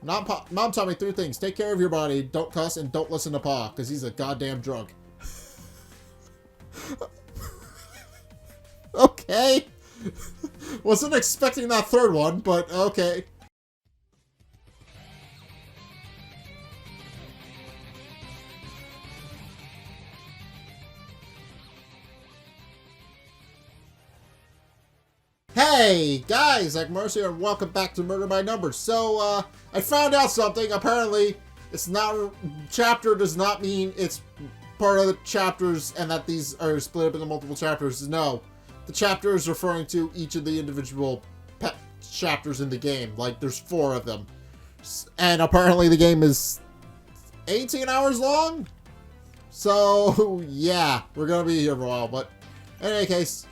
Mom taught me 3 things. Take care of your body, don't cuss, and don't listen to Pa, because he's a goddamn drunk. Okay. Wasn't expecting that 3rd one, but okay. Hey guys, Zack here, and welcome back to Murder by Numbers. So, I found out something. Apparently, it's not, chapter does not mean it's part of the chapters and that these are split up into multiple chapters. No, the chapter is referring to each of the individual chapters in the game. Like, there's 4 of them. And apparently the game is 18 hours long? So, yeah, we're gonna be here for a while, but in any case,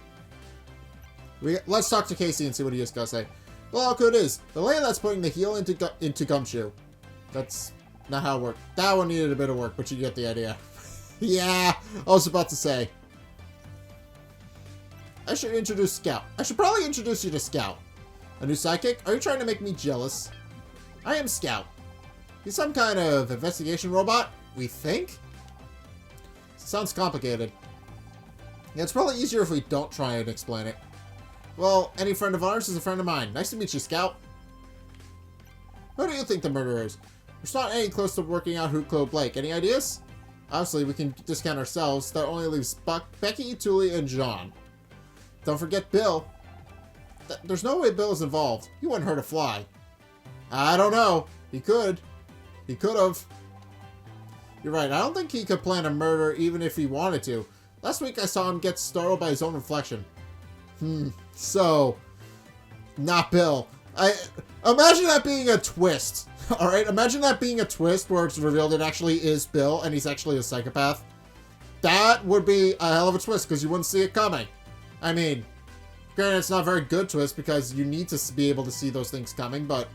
let's talk to Casey and see what he has got to say. Well, how good is the lady that's putting the heel into Gumshoe? That's not how it worked. That one needed a bit of work, but you get the idea. Yeah, I was about to say. I should introduce Scout. I should probably introduce you to Scout. A new sidekick? Are you trying to make me jealous? I am Scout. He's some kind of investigation robot, we think? Sounds complicated. Yeah, it's probably easier if we don't try and explain it. Well, any friend of ours is a friend of mine. Nice to meet you, Scout. Who do you think the murderer is? We're not any close to working out who killed Blake. Any ideas? Obviously, we can discount ourselves. That only leaves Becky, Tully, and John. Don't forget Bill. There's no way Bill is involved. He wouldn't hurt a fly. I don't know. He could. He could have. You're right. I don't think he could plan a murder even if he wanted to. Last week I saw him get startled by his own reflection. So, not Bill. Imagine that being a twist. Alright, imagine that being a twist where it's revealed it actually is Bill and he's actually a psychopath. That would be a hell of a twist because you wouldn't see it coming. I mean, granted it's not a very good twist because you need to be able to see those things coming, but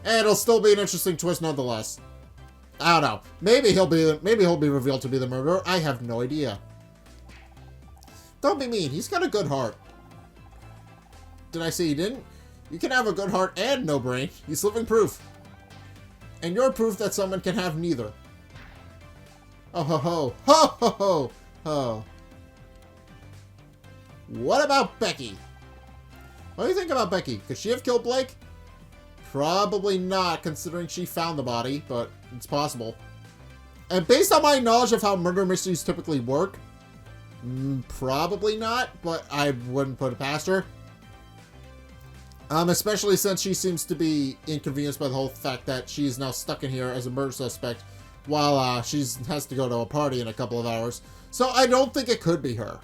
it'll still be an interesting twist nonetheless. I don't know. Maybe he'll be revealed to be the murderer. I have no idea. Don't be mean. He's got a good heart. Did I say he didn't? You can have a good heart and no brain. He's living proof. And you're proof that someone can have neither. Oh ho ho. Ho ho ho. Ho. What about Becky? What do you think about Becky? Could she have killed Blake? Probably not, considering she found the body, but it's possible. And based on my knowledge of how murder mysteries typically work, probably not, but I wouldn't put it past her. Especially since she seems to be inconvenienced by the whole fact that she's now stuck in here as a murder suspect while she has to go to a party in a couple of hours. So I don't think it could be her.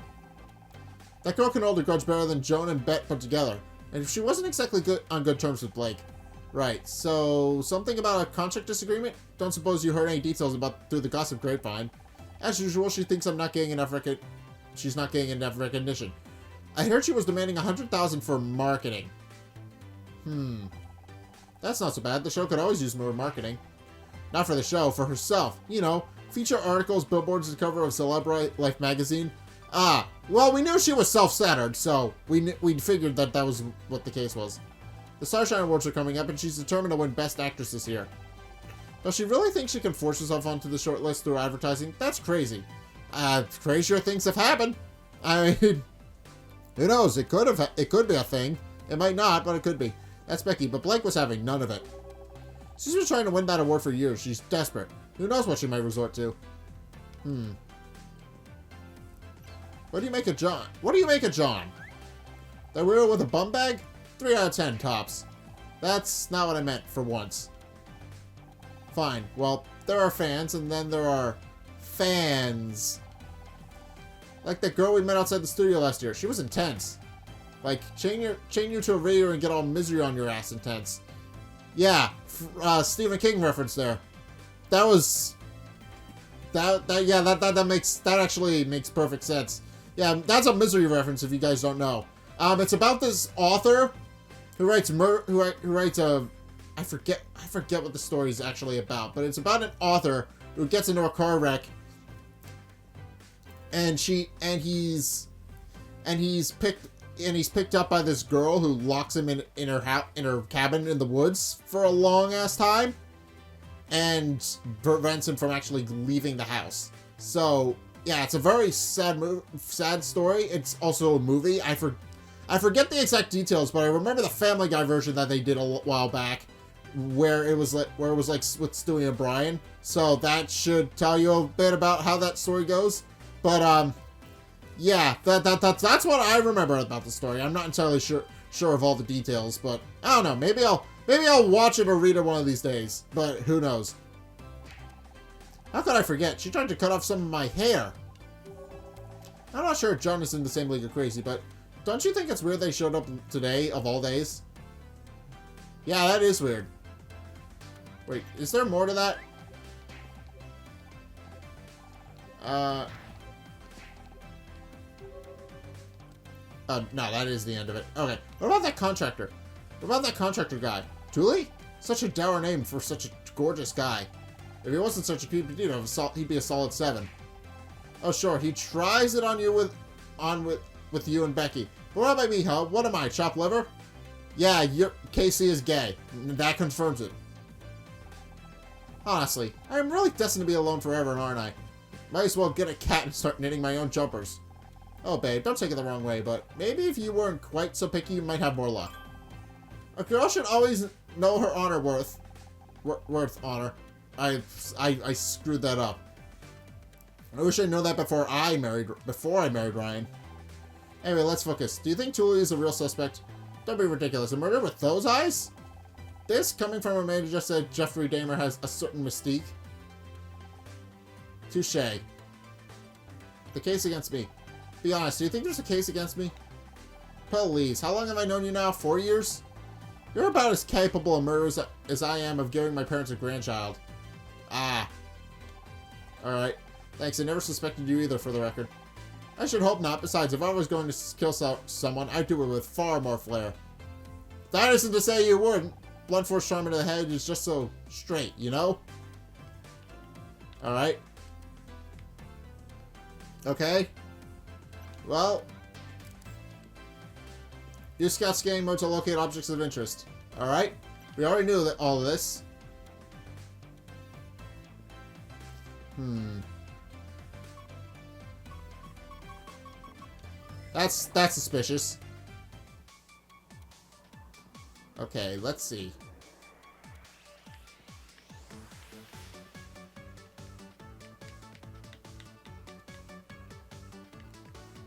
That girl can hold a grudge better than Joan and Bet put together. And if she wasn't exactly on good terms with Blake. Right, so something about a contract disagreement? Don't suppose you heard any details about through the gossip grapevine. As usual, she thinks I'm not getting enough she's not getting enough recognition. I heard she was demanding $100,000 for marketing. That's not so bad. The show could always use more marketing. Not for the show, for herself. You know, feature articles, billboards, the cover of Celebrity Life magazine. Ah, well, we knew she was self-centered, so we figured that was what the case was. The Starshine Awards are coming up, and she's determined to win Best Actress this year. Does she really think she can force herself onto the shortlist through advertising? That's crazy. Crazier things have happened. I mean, who knows? It could be a thing. It might not, but it could be. That's Becky, but Blake was having none of it. She's been trying to win that award for years. She's desperate. Who knows what she might resort to? What do you make of John? What do you make of John? That weirdo with a bum bag? 3 out of 10 tops. That's not what I meant for once. Fine. Well, there are fans, and then there are fans. Like that girl we met outside the studio last year. She was intense. Like, chain you to a radio and get all misery on your ass intense. Yeah, Stephen King reference there. That was... That actually makes perfect sense. Yeah, that's a misery reference if you guys don't know. It's about this author who writes I forget what the story is actually about, but it's about an author who gets into a car wreck and he's picked and he's picked up by this girl who locks him in her cabin in the woods for a long ass time, and prevents him from actually leaving the house. So yeah, it's a very sad story. It's also a movie. I forget the exact details, but I remember the Family Guy version that they did a while back, where it was like with Stewie and Brian. So that should tell you a bit about how that story goes. But yeah, that's what I remember about the story. I'm not entirely sure of all the details, but I don't know. Maybe I'll watch it or read it one of these days. But who knows? How could I forget? She tried to cut off some of my hair. I'm not sure if John is in the same league of crazy, but don't you think it's weird they showed up today of all days? Yeah, that is weird. Wait, is there more to that? No, that is the end of it. Okay, what about that contractor? What about that contractor guy? Thule? Such a dour name for such a gorgeous guy. If he wasn't such a cute, he'd be a solid 7. Oh, sure, he tries it on you with you and Becky. But what about me, huh? What am I, chopped liver? Yeah, Casey is gay. That confirms it. Honestly, I am really destined to be alone forever, aren't I? Might as well get a cat and start knitting my own jumpers. Oh, babe, don't take it the wrong way, but maybe if you weren't quite so picky, you might have more luck. A girl should always know her honor worth honor. I screwed that up. I wish I'd known that before I married Ryan. Anyway, let's focus. Do you think Thule is a real suspect? Don't be ridiculous. A murder with those eyes? This, coming from a man who just said Jeffrey Dahmer has a certain mystique. Touché. The case against me. Be honest, do you think there's a case against me? Please, how long have I known you now? 4 years? You're about as capable of murder as I am of giving my parents a grandchild. Ah. Alright. Thanks, I never suspected you either, for the record. I should hope not. Besides, if I was going to kill someone, I'd do it with far more flair. That isn't to say you wouldn't. Blunt force trauma to the head is just so straight, you know? Alright. Okay. Well. Use scout scanning mode to locate objects of interest. Alright. We already knew that all of this. That's suspicious. Okay, let's see.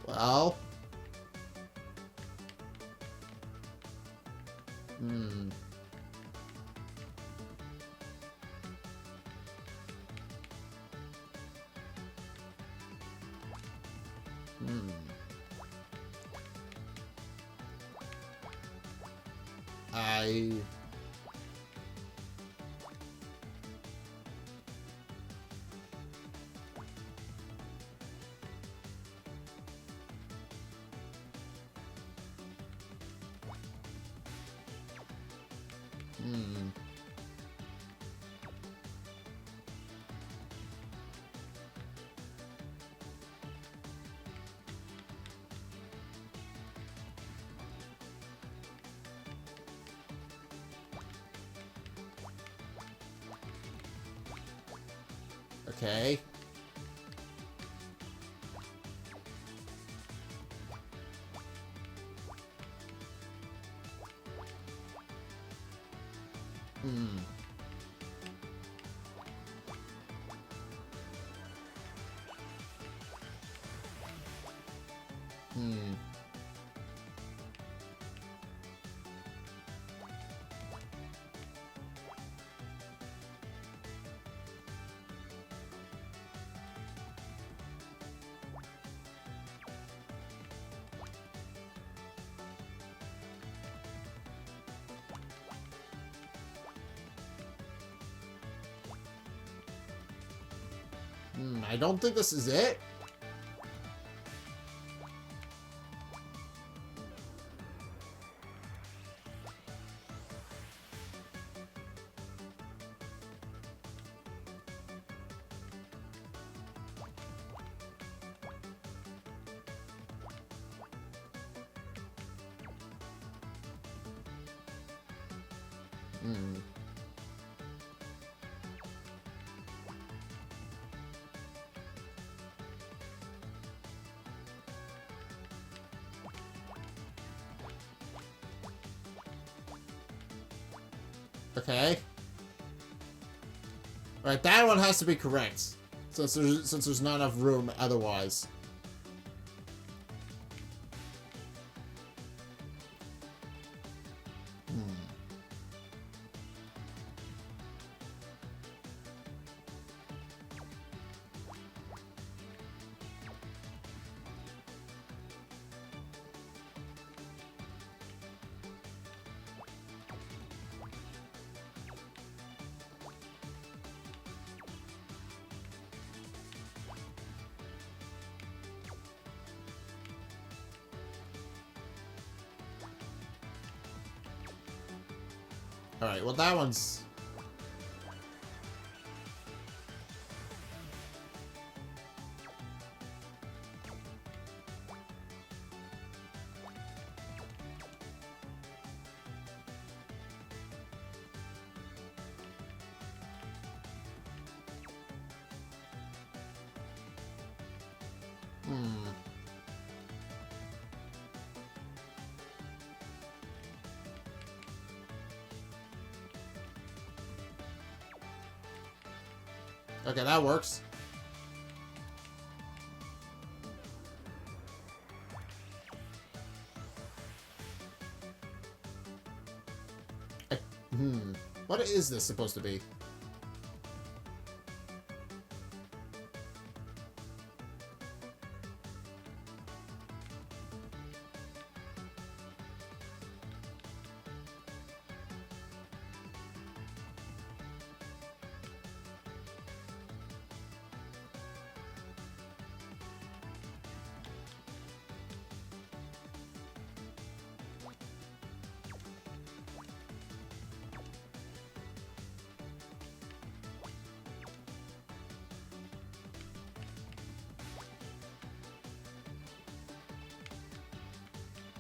Well. Okay. I don't think this is it. Hmm. Okay. Alright, that one has to be correct. Since there's not enough room otherwise. Alright, well that one's... Hmm. Okay, that works. What is this supposed to be?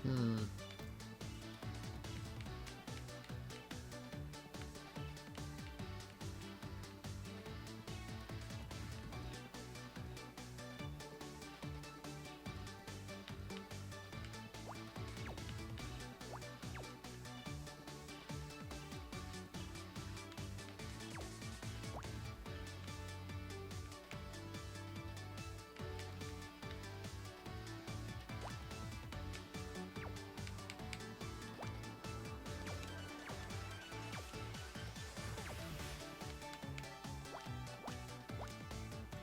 Hmm.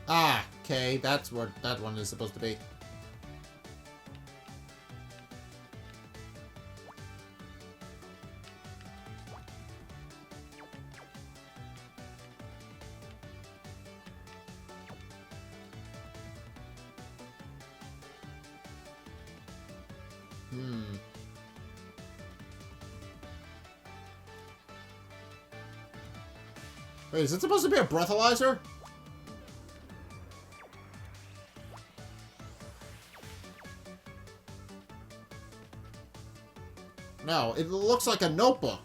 Ah, okay, that's what that one is supposed to be. Hmm. Wait, is it supposed to be a breathalyzer? No, it looks like a notebook.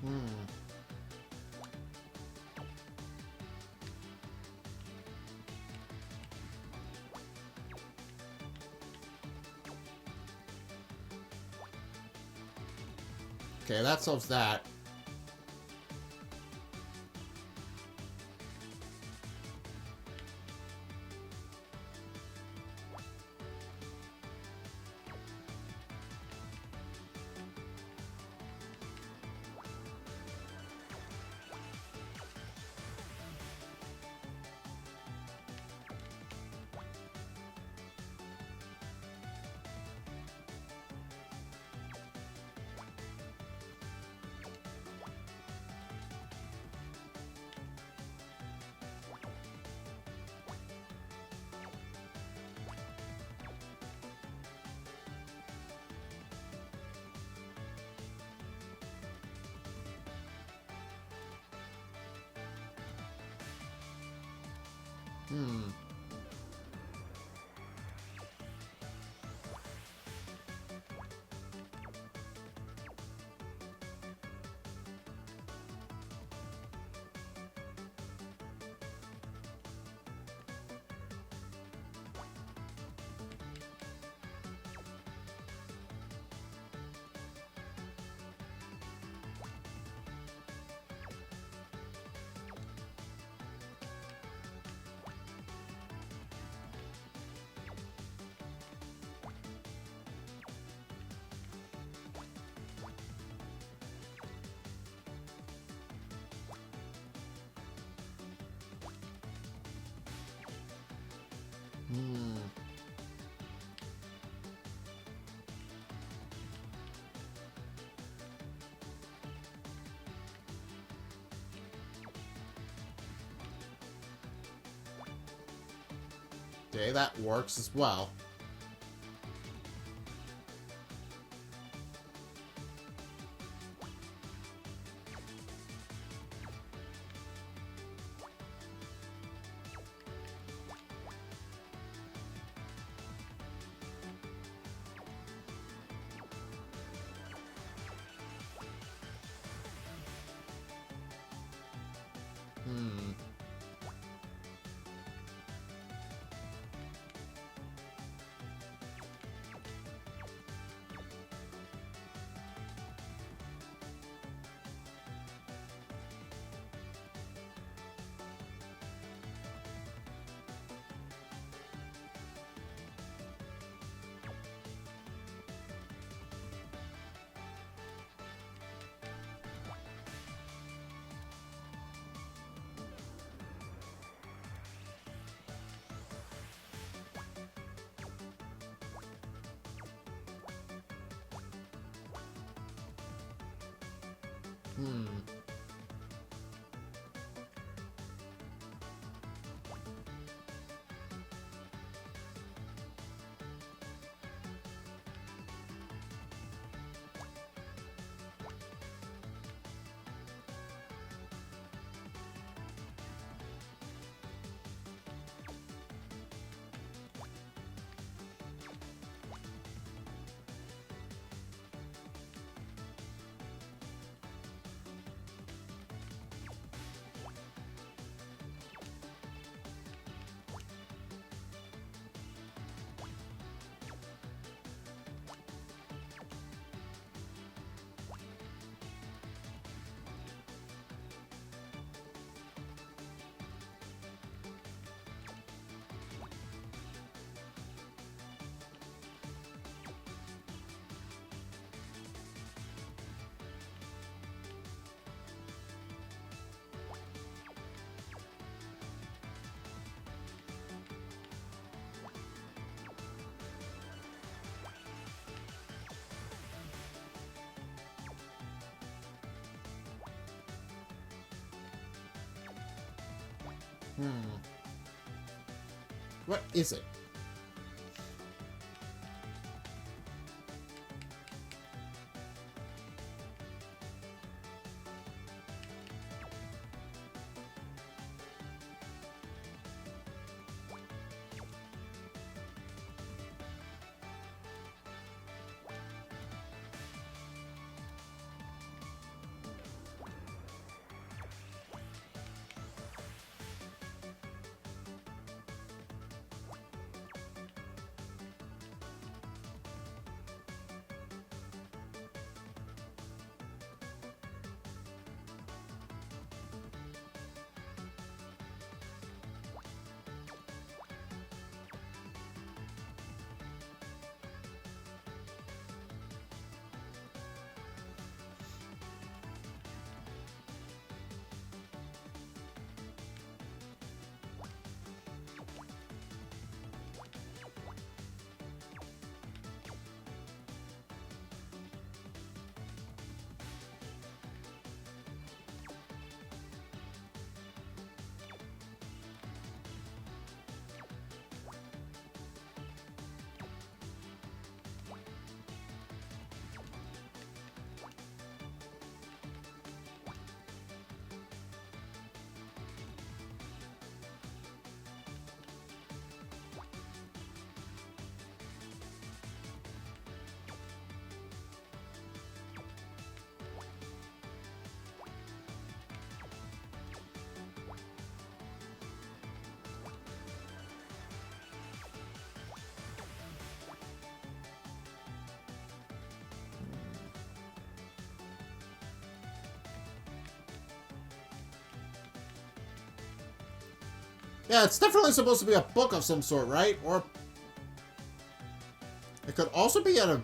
Hmm. Okay, that solves that. Hmm. Hmm. Okay, that works as well. Hmm. Hmm. Hmm. What is it? Yeah, it's definitely supposed to be a book of some sort, right? Or it could also be at a...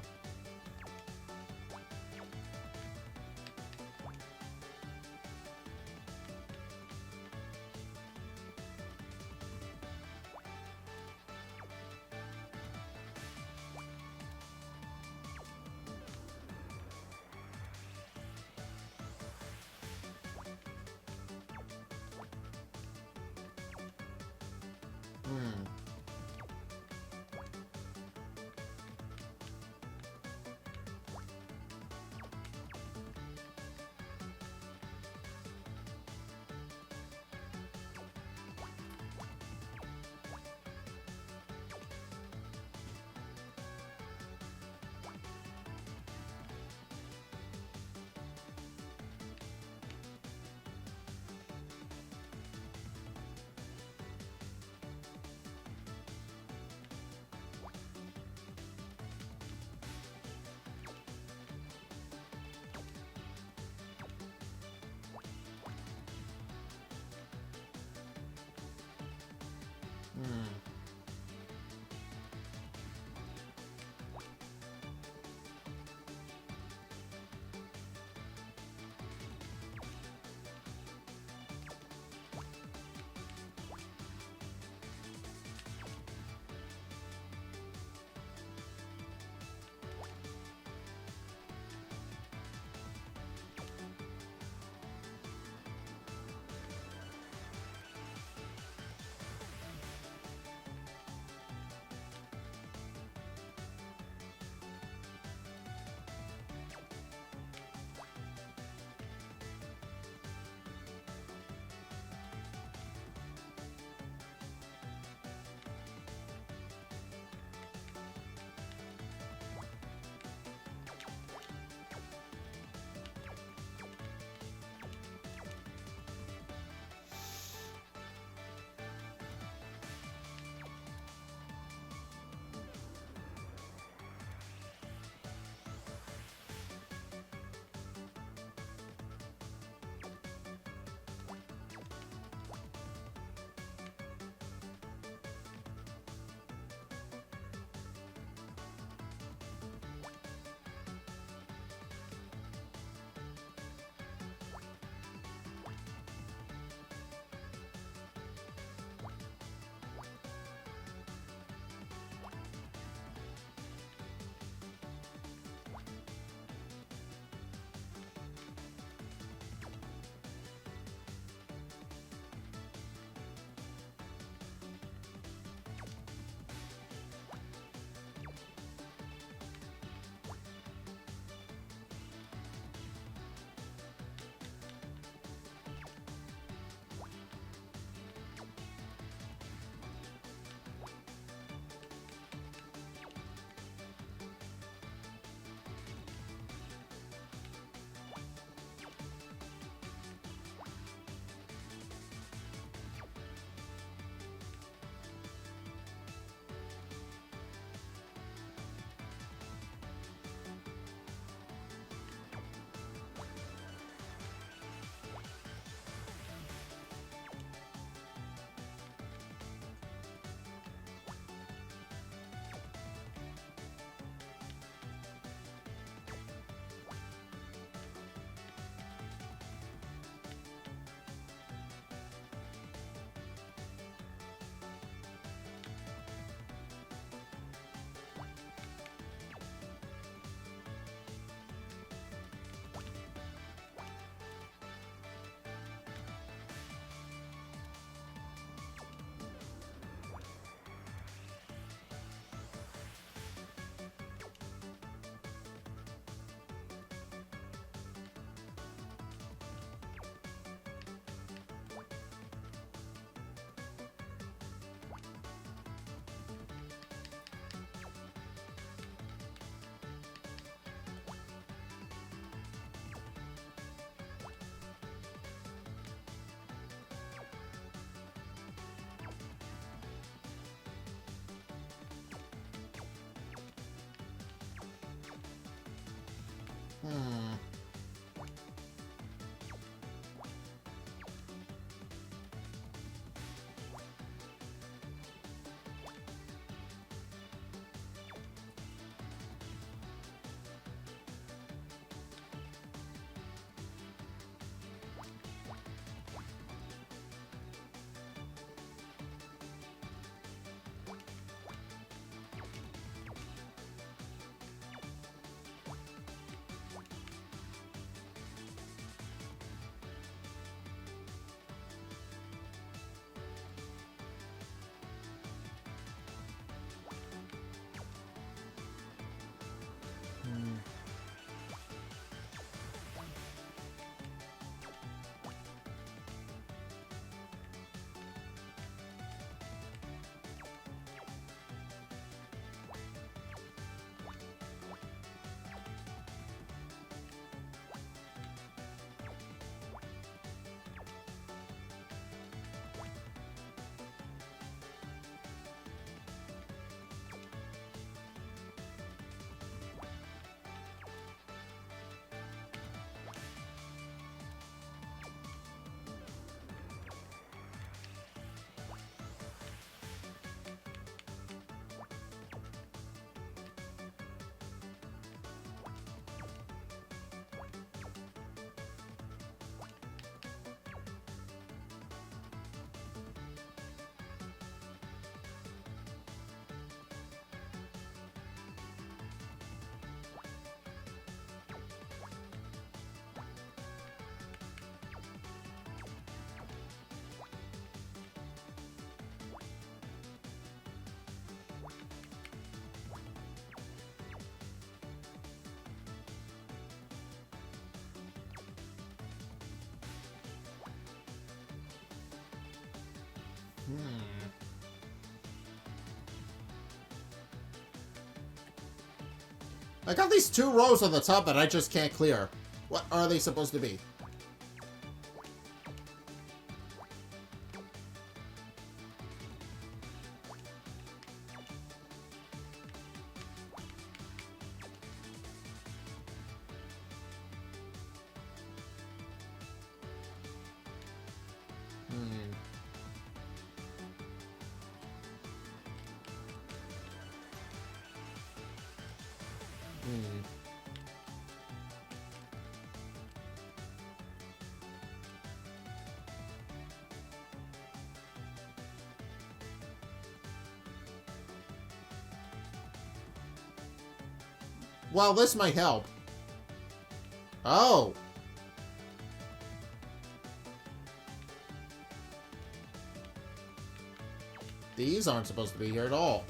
I got these 2 rows on the top that I just can't clear. What are they supposed to be? Well, this might help. Oh. These aren't supposed to be here at all.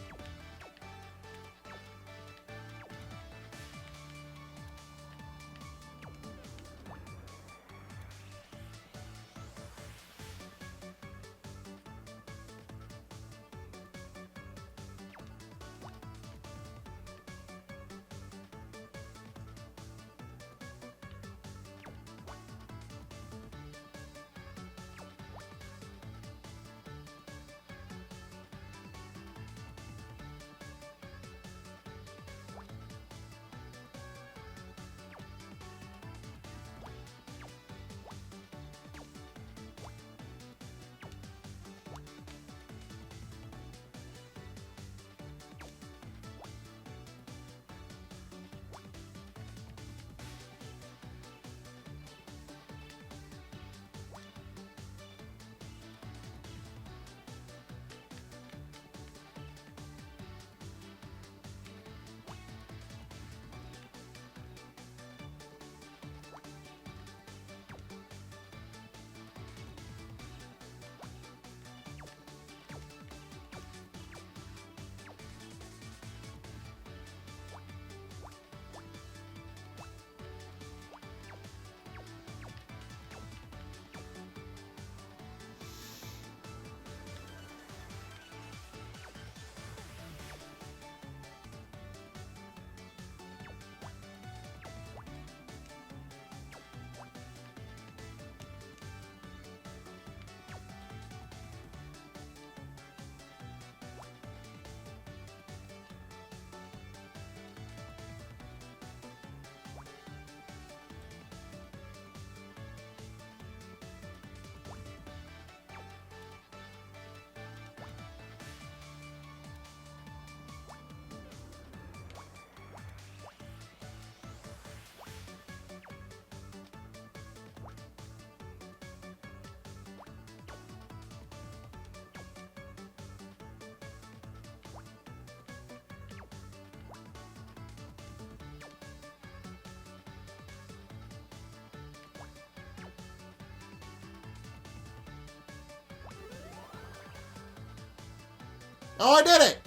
Oh, I did it!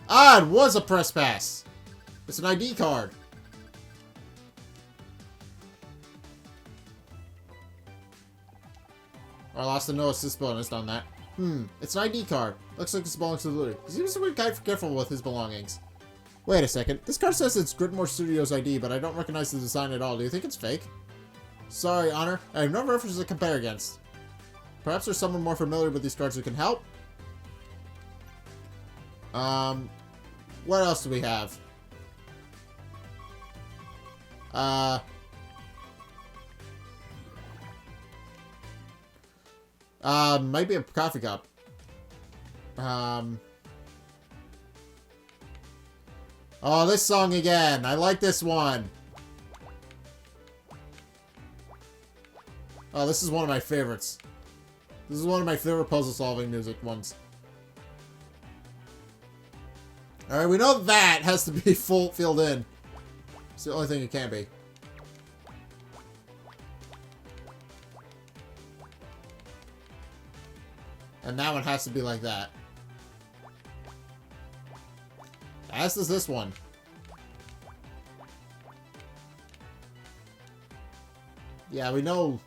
Ah, it was a press pass. It's an ID card. I lost the no assist bonus on that. It's an ID card. Looks like it belongs to the looter. He seems to be kind of careful with his belongings. Wait a second. This card says it's Gritmore Studios ID, but I don't recognize the design at all. Do you think it's fake? Sorry, Honor. I have no references to compare against. Perhaps there's someone more familiar with these cards who can help? What else do we have? Might be a coffee cup. Oh, this song again. I like this one. Oh, this is one of my favorites. This is one of my favorite puzzle-solving music ones. Alright, we know that has to be filled in. It's the only thing it can be. And that one has to be like that. As does this one. Yeah, we know.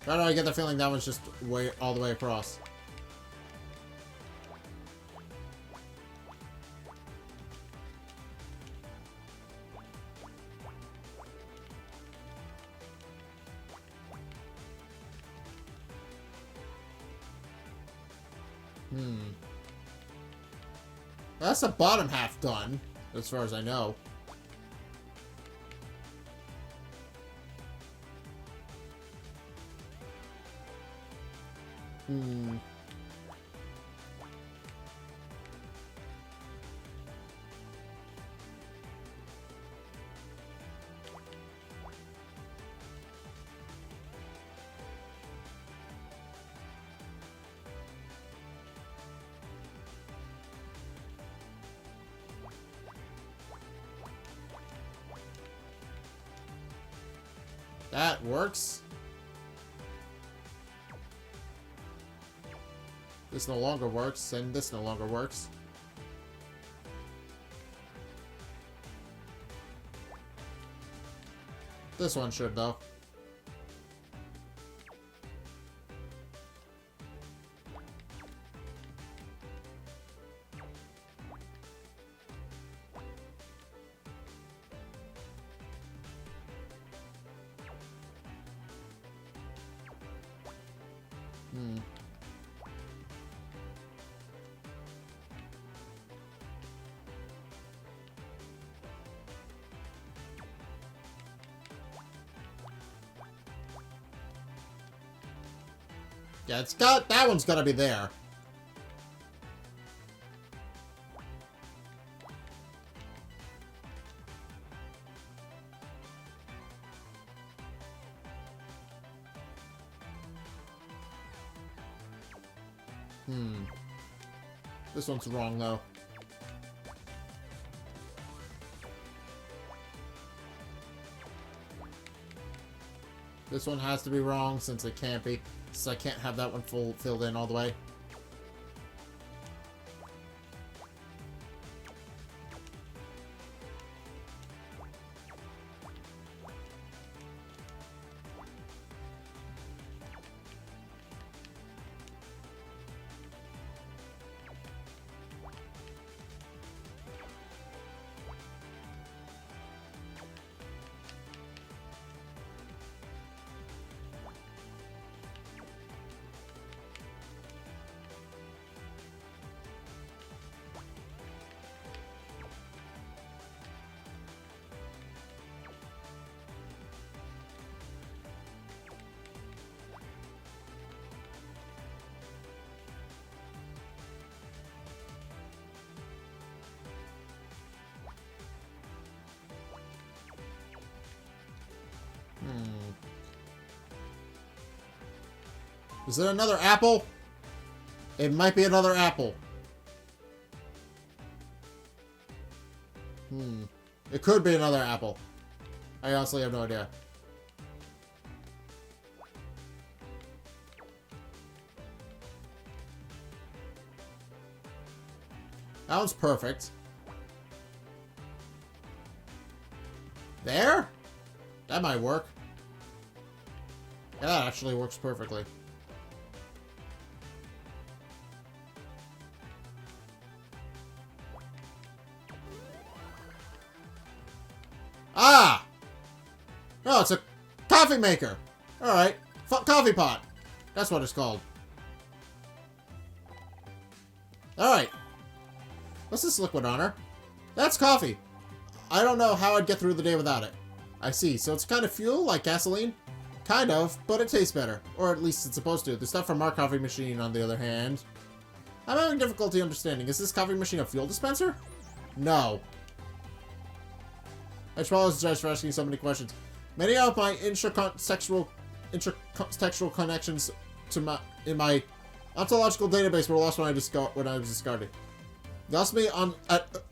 How do I get the feeling that one's just all the way across? That's the bottom half done, as far as I know. That works. This no longer works, and this no longer works. This one should, though. Yeah, it's got... That one's gotta be there. This one's wrong, though. This one has to be wrong, since it can't be. So I can't have that one filled in all the way. Is it another apple? It might be another apple. It could be another apple. I honestly have no idea. That one's perfect. There? That might work. Yeah, that actually works perfectly. Ah! No, it's a coffee maker. Alright. Coffee pot. That's what it's called. Alright. What's this liquid on her? That's coffee. I don't know how I'd get through the day without it. I see. So it's kind of fuel, like gasoline? Kind of, but it tastes better. Or at least it's supposed to. The stuff from our coffee machine, on the other hand. I'm having difficulty understanding. Is this coffee machine a fuel dispenser? No. I should apologize for asking so many questions. Many of my intertextual connections to in my ontological database were lost when I was discarded. You lost me on...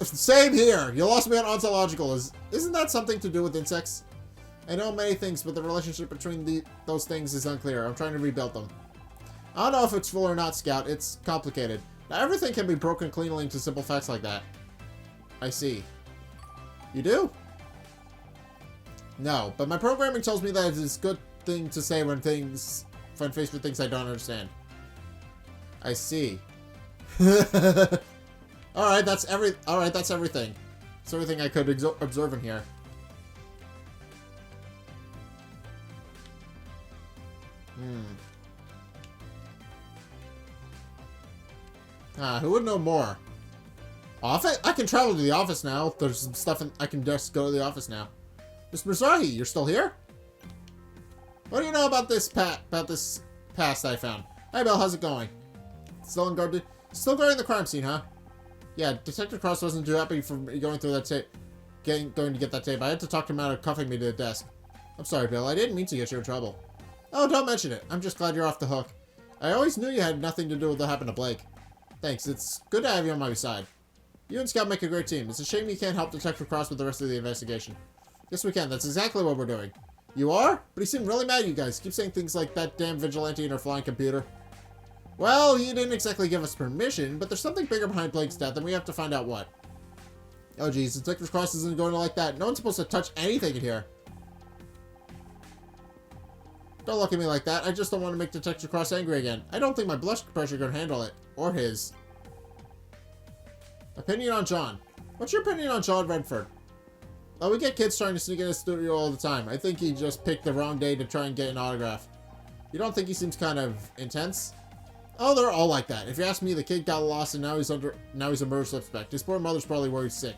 same here! You lost me on ontological. Isn't that something to do with insects? I know many things, but the relationship between those things is unclear. I'm trying to rebuild them. I don't know if it's full or not, Scout. It's complicated. Not everything can be broken cleanly into simple facts like that. I see. You do? No, but my programming tells me that it's a good thing to say when things find face for things I don't understand. I see. Alright, that's everything. That's everything I could observe in here. Who would know more? Office? I can travel to the office now. There's some stuff I can just go to the office now. Mr. Mizrahi, you're still here? What do you know about this past I found? Hi, Bill. How's it going? Still guarding the crime scene, huh? Yeah, Detective Cross wasn't too happy for me going through that tape. Going to get that tape. I had to talk him out of cuffing me to the desk. I'm sorry, Bill. I didn't mean to get you in trouble. Oh, don't mention it. I'm just glad you're off the hook. I always knew you had nothing to do with what happened to Blake. Thanks. It's good to have you on my side. You and Scout make a great team. It's a shame you can't help Detective Cross with the rest of the investigation. Yes, we can. That's exactly what we're doing. You are? But he seemed really mad at you guys. Keep saying things like that damn vigilante and her flying computer. Well, you didn't exactly give us permission, but there's something bigger behind Blake's death, and we have to find out what. Oh, geez. Detective Cross isn't going to like that. No one's supposed to touch anything in here. Don't look at me like that. I just don't want to make Detective Cross angry again. I don't think my blood pressure can handle it. Or his. Opinion on John. What's your opinion on John Redford? Oh, we get kids trying to sneak in his studio all the time. I think he just picked the wrong day to try and get an autograph. You don't think he seems kind of intense? Oh, they're all like that. If you ask me, the kid got lost and now he's a murder suspect. His poor mother's probably worried sick.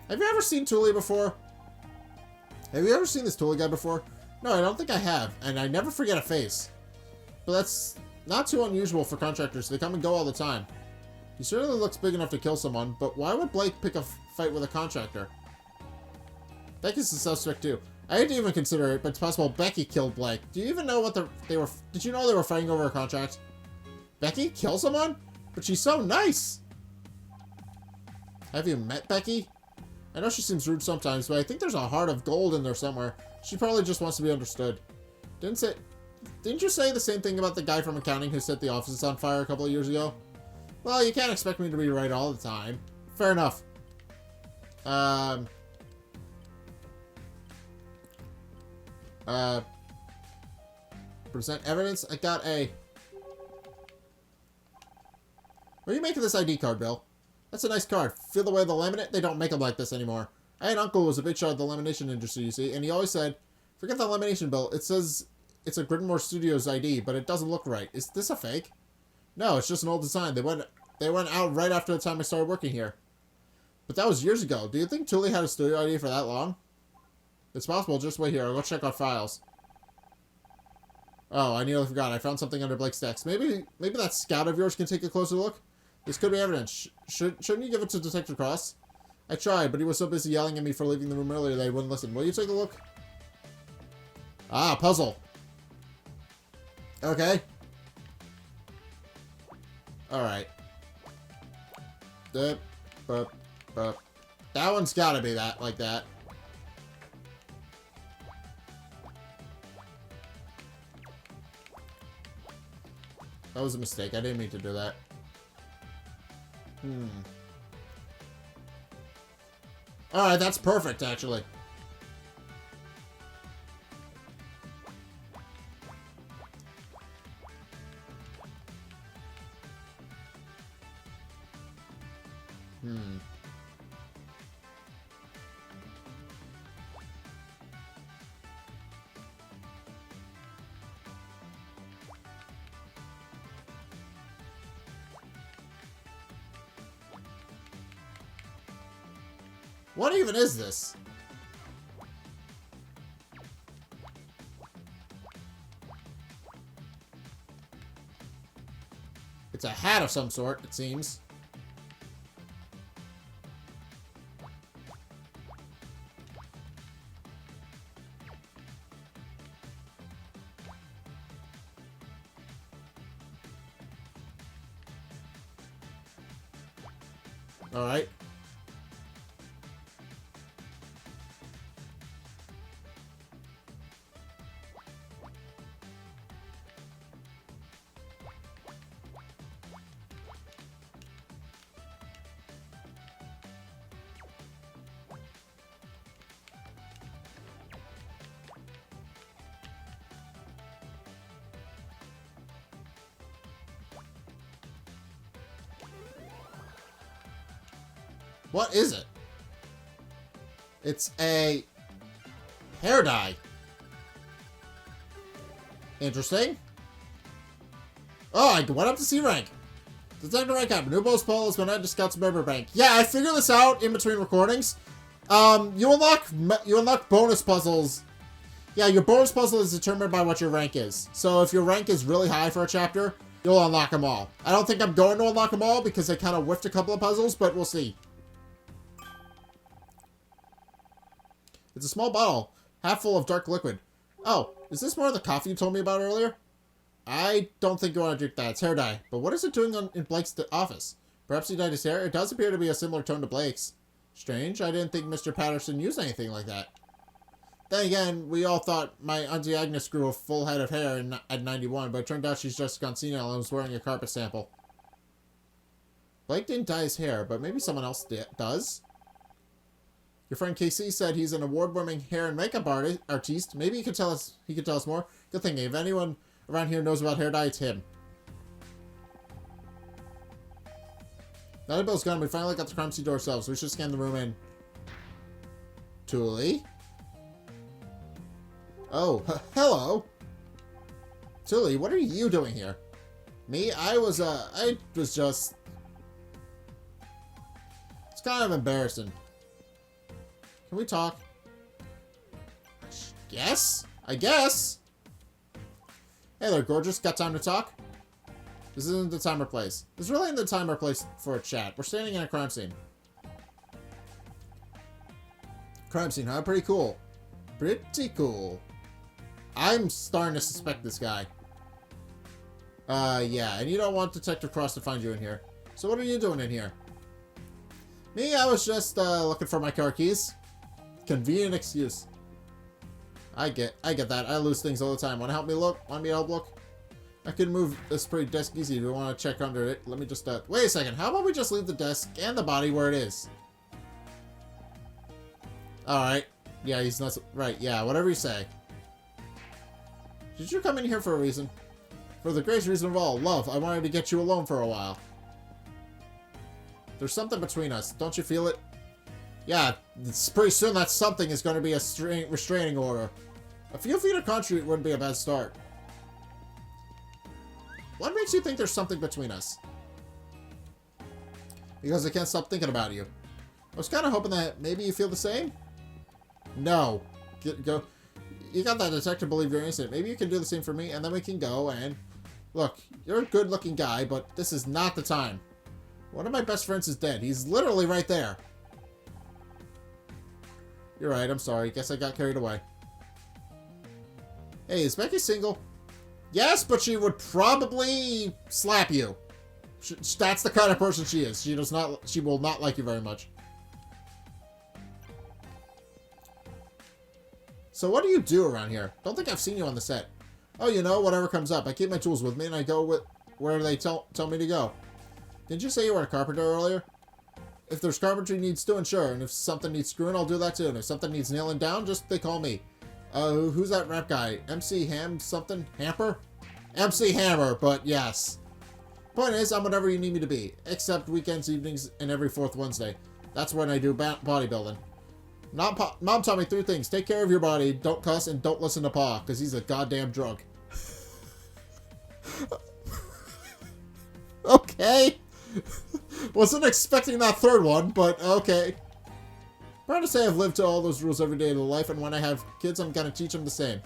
Have you ever seen Thule before? Have you ever seen this Thule guy before? No, I don't think I have, and I never forget a face. But that's not too unusual for contractors. They come and go all the time. He certainly looks big enough to kill someone, but why would Blake pick a fight with a contractor? Becky's a suspect too. I hate to even consider it, but it's possible Becky killed Blake. Do you even know what did you know they were fighting over a contract? Becky? Kill someone? But she's so nice! Have you met Becky? I know she seems rude sometimes, but I think there's a heart of gold in there somewhere. She probably just wants to be understood. Didn't you say the same thing about the guy from accounting who set the offices on fire a couple of years ago? Well, you can't expect me to be right all the time. Fair enough. Present evidence? I got a... What do you make of this ID card, Bill? That's a nice card. Feel the way of the laminate? They don't make them like this anymore. I had an uncle who was a big shot of the lamination industry, you see, and he always said, forget the lamination, Bill. It says it's a Gridmore Studios ID, but it doesn't look right. Is this a fake? No, it's just an old design. They went out right after the time I started working here. But that was years ago. Do you think Thule had a studio ID for that long? It's possible. Just wait here. I'll go check our files. Oh, I nearly forgot. I found something under Blake's desk. Maybe that scout of yours can take a closer look? This could be evidence. Shouldn't you give it to Detective Cross? I tried, but he was so busy yelling at me for leaving the room earlier that he wouldn't listen. Will you take a look? Ah, puzzle. Okay. Alright. That one's gotta be that, like that. That was a mistake. I didn't mean to do that. Alright, that's perfect, actually. What even is this? It's a hat of some sort, it seems. All right. What is it? It's a hair dye. Interesting. Oh, I went up to C rank. Detective rank up. New bonus poll has been added to Scout's member bank. Yeah, I figured this out in between recordings. You unlock bonus puzzles. Yeah, your bonus puzzle is determined by what your rank is. So if your rank is really high for a chapter, you'll unlock them all. I don't think I'm going to unlock them all because I kind of whiffed a couple of puzzles, but we'll see. It's a small bottle, half full of dark liquid. Oh, is this more of the coffee you told me about earlier? I don't think you want to drink that. It's hair dye. But what is it doing in Blake's office? Perhaps he dyed his hair? It does appear to be a similar tone to Blake's. Strange. I didn't think Mr. Patterson used anything like that. Then again, we all thought my Auntie Agnes grew a full head of hair at 91, but it turned out she's just gone senile and was wearing a carpet sample. Blake didn't dye his hair, but maybe someone else does? Your friend KC said he's an award-winning hair and makeup artiste. Maybe he could tell us more. Good thinking. If anyone around here knows about hair dye, it's him. Now that Bill's gone, we finally got the crime scene to ourselves. We should scan the room in. Thule? Oh, hello. Thule, what are you doing here? Me? I was just... It's kind of embarrassing. Can we talk? Yes? I guess. Hey there, gorgeous. Got time to talk? This isn't the time or place. This really isn't the time or place for a chat. We're standing in a crime scene. Crime scene, huh? Pretty cool. Pretty cool. I'm starting to suspect this guy. Yeah. And you don't want Detective Cross to find you in here. So what are you doing in here? Me, I was just, looking for my car keys. Convenient excuse. I get that. I lose things all the time. Want to help me look? Want me to help look? I can move this pretty desk easy. Do you want to check under it? Let me just, wait a second. How about we just leave the desk and the body where it is? Alright. Yeah, he's not... Right, yeah, whatever you say. Did you come in here for a reason? For the greatest reason of all, love. I wanted to get you alone for a while. There's something between us. Don't you feel it? Yeah, it's pretty soon that something is going to be a restraining order. A few feet of concrete wouldn't be a bad start. What makes you think there's something between us? Because I can't stop thinking about you. I was kind of hoping that maybe you feel the same? No. Go. You got that detective believe you're innocent. Maybe you can do the same for me, and then we can go and... Look, you're a good-looking guy, but this is not the time. One of my best friends is dead. He's literally right there. You're right, I'm sorry. Guess I got carried away. Hey, is Becky single? Yes, but she would probably slap you. That's the kind of person she is. She will not like you very much. So what do you do around here? Don't think I've seen you on the set. Oh, you know, whatever comes up. I keep my tools with me and I go with where they tell me to go. Didn't you say you were a carpenter earlier? If there's carpentry needs doing, sure. And if something needs screwing, I'll do that too. And if something needs nailing down, just they call me. Who's that rap guy? MC Ham something? Hamper? MC Hammer, but yes. Point is, I'm whatever you need me to be. Except weekends, evenings, and every fourth Wednesday. That's when I do bodybuilding. Mom taught me 3 things. Take care of your body, don't cuss, and don't listen to Pa, because he's a goddamn drug. Okay. Wasn't expecting that third one, but okay. Proud to say I've lived to all those rules every day of the life, and when I have kids, I'm gonna teach them the same.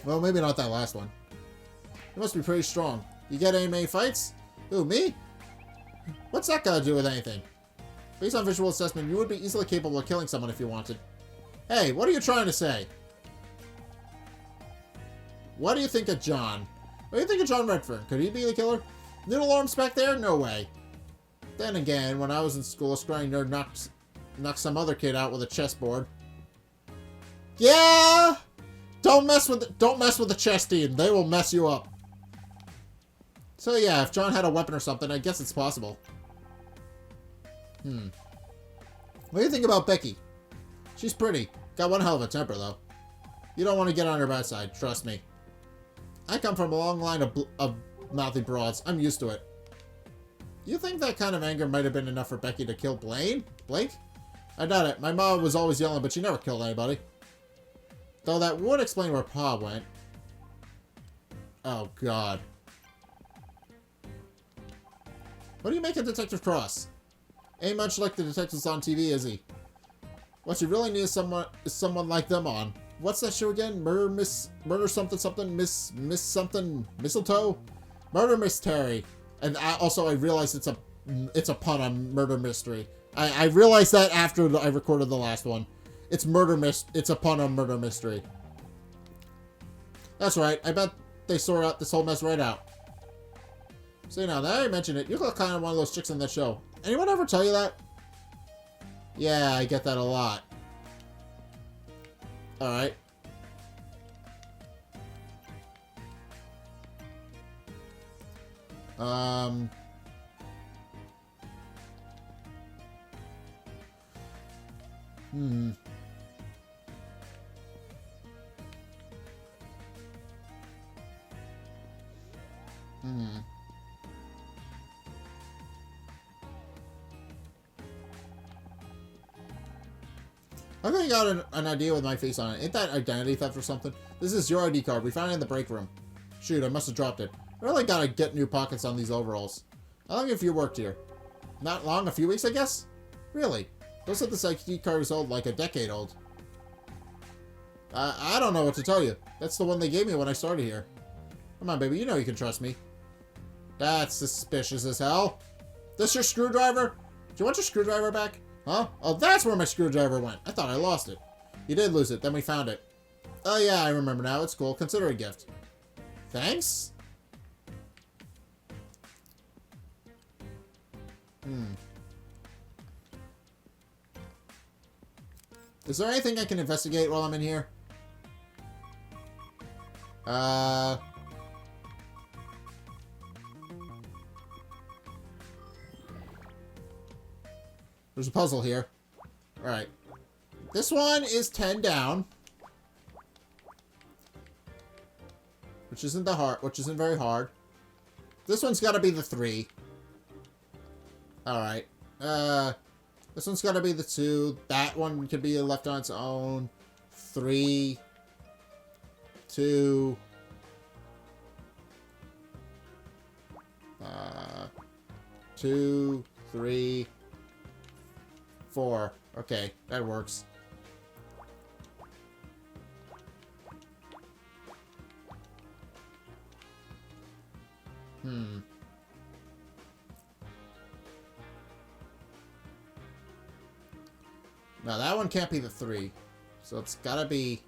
Well, maybe not that last one. You must be pretty strong. You get any many fights? Who, me? What's that got to do with anything? Based on visual assessment, you would be easily capable of killing someone if you wanted. Hey, what are you trying to say? What do you think of John? What do you think of John Redfern? Could he be the killer? Noodle arms back there? No way. Then again, when I was in school, a scrawny nerd knocked some other kid out with a chessboard. Yeah! Don't mess with the chess team. They will mess you up. So yeah, if John had a weapon or something, I guess it's possible. What do you think about Becky? She's pretty. Got one hell of a temper, though. You don't want to get on her bad side, trust me. I come from a long line of mouthy broads. I'm used to it. You think that kind of anger might have been enough for Becky to kill Blake? I doubt it. My mom was always yelling, but she never killed anybody. Though that would explain where Pa went. Oh, God. What do you make of Detective Cross? Ain't much like the detectives on TV, is he? What you really need is someone like them on. What's that show again? Murder something something Miss something Mistletoe? Murder Mystery. And I realized it's a pun on Murder Mystery. I realized that after I recorded the last one. It's a pun on Murder Mystery. That's right. I bet they sort out this whole mess right out. See, now that I mention it, you look kind of one of those chicks in that show. Anyone ever tell you that? Yeah, I get that a lot. Alright. Hmm. I think I got an idea with my face on it. Ain't that identity theft or something? This is your ID card. We found it in the break room. Shoot, I must have dropped it. I really gotta get new pockets on these overalls. How long have you worked here? Not long, a few weeks, I guess? Really? Those said this ID card is old, like a decade old. I don't know what to tell you. That's the one they gave me when I started here. Come on, baby, you know you can trust me. That's suspicious as hell. This your screwdriver? Do you want your screwdriver back? Huh? Oh, that's where my screwdriver went. I thought I lost it. You did lose it, then we found it. Oh yeah, I remember now. It's cool. Consider it a gift. Thanks? Is there anything I can investigate while I'm in here? There's a puzzle here. Alright. This one is 10 down. Which isn't very hard. This one's gotta be the 3. Alright. This one's gotta be the 2. That one could be left on its own. 3. 2. 2, 3, 4. Okay, that works. Now that one can't be the 3. So it's gotta be...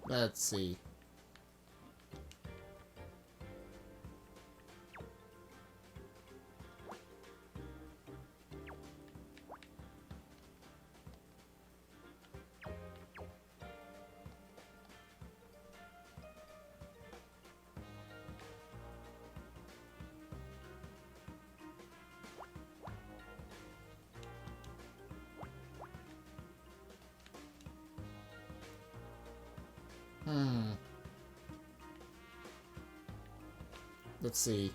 Let's see. Let's see.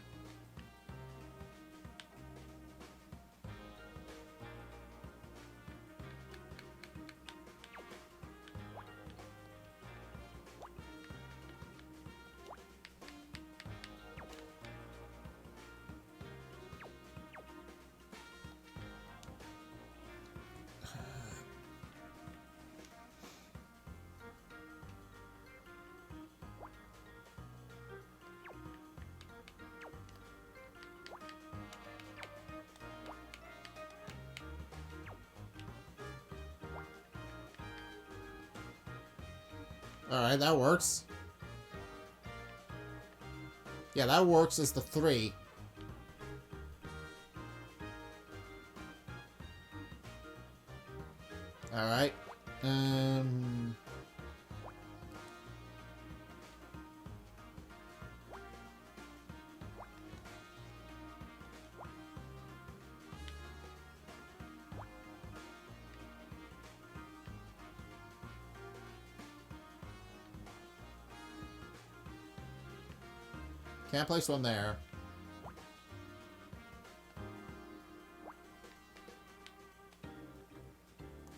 Alright, that works. Yeah, that works as the 3. Alright. Can't place one there.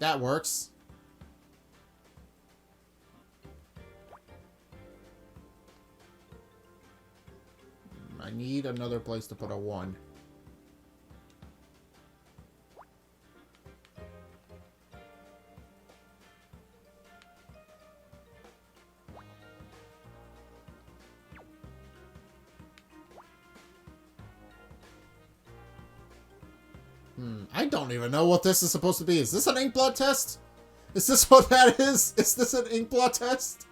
That works. I need another place to put a 1. I don't even know what this is supposed to be. Is this an ink blot test? Is this what that is? Is this an ink blot test?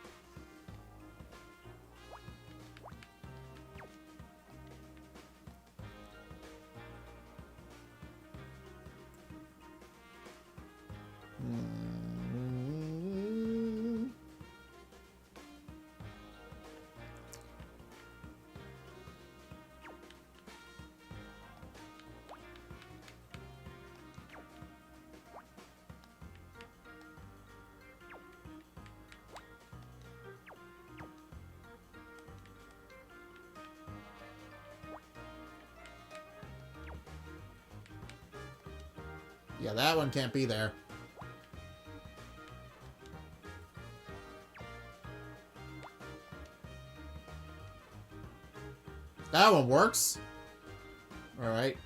Yeah, that one can't be there. That one works. Alright.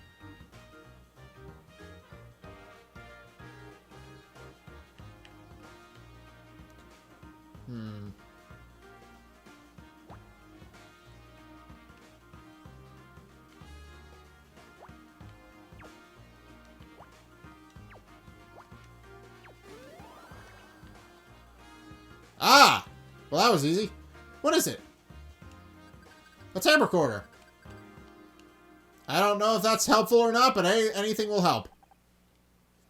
Ah! Well, that was easy. What is it? A tape recorder. I don't know if that's helpful or not, but anything will help.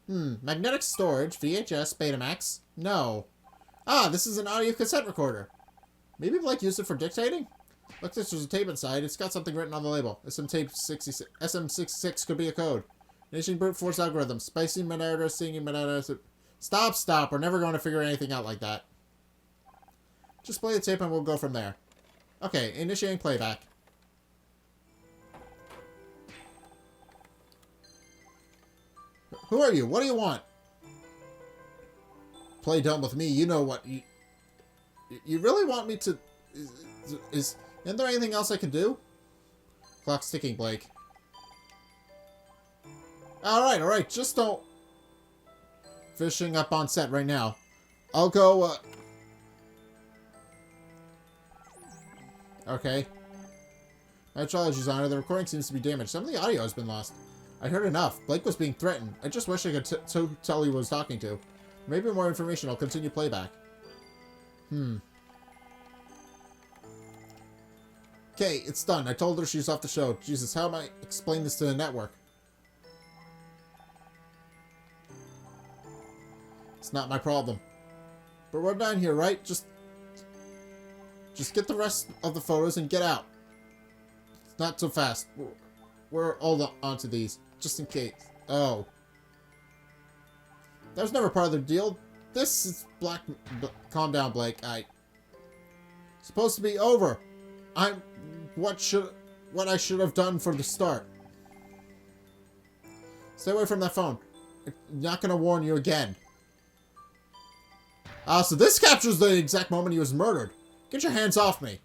Magnetic storage, VHS, Betamax. No. Ah, this is an audio cassette recorder. Maybe Blake used it for dictating? Look, there's a tape inside. It's got something written on the label. SM66 could be a code. Nation brute force algorithm. Spicy Monero, singing Monero. Stop. We're never going to figure anything out like that. Just play the tape and we'll go from there. Okay, initiating playback. Who are you? What do you want? Play dumb with me. You know what. You really want me to... Isn't there anything else I can do? Clock's ticking, Blake. Alright. Just don't... Fishing up on set right now. I'll go, Okay. My apologies, Honor. The recording seems to be damaged. Some of the audio has been lost. I heard enough. Blake was being threatened. I just wish I could tell who he was talking to. Maybe more information. I'll continue playback. Okay, it's done. I told her she's off the show. Jesus, how am I explain this to the network? It's not my problem. But we're done here, right? Just get the rest of the photos and get out. It's not so fast. We're all onto these, just in case. Oh. That was never part of the deal. This is calm down, Blake. Supposed to be over. What I should have done from the start. Stay away from that phone. I'm not gonna warn you again. So this captures the exact moment he was murdered. Get your hands off me.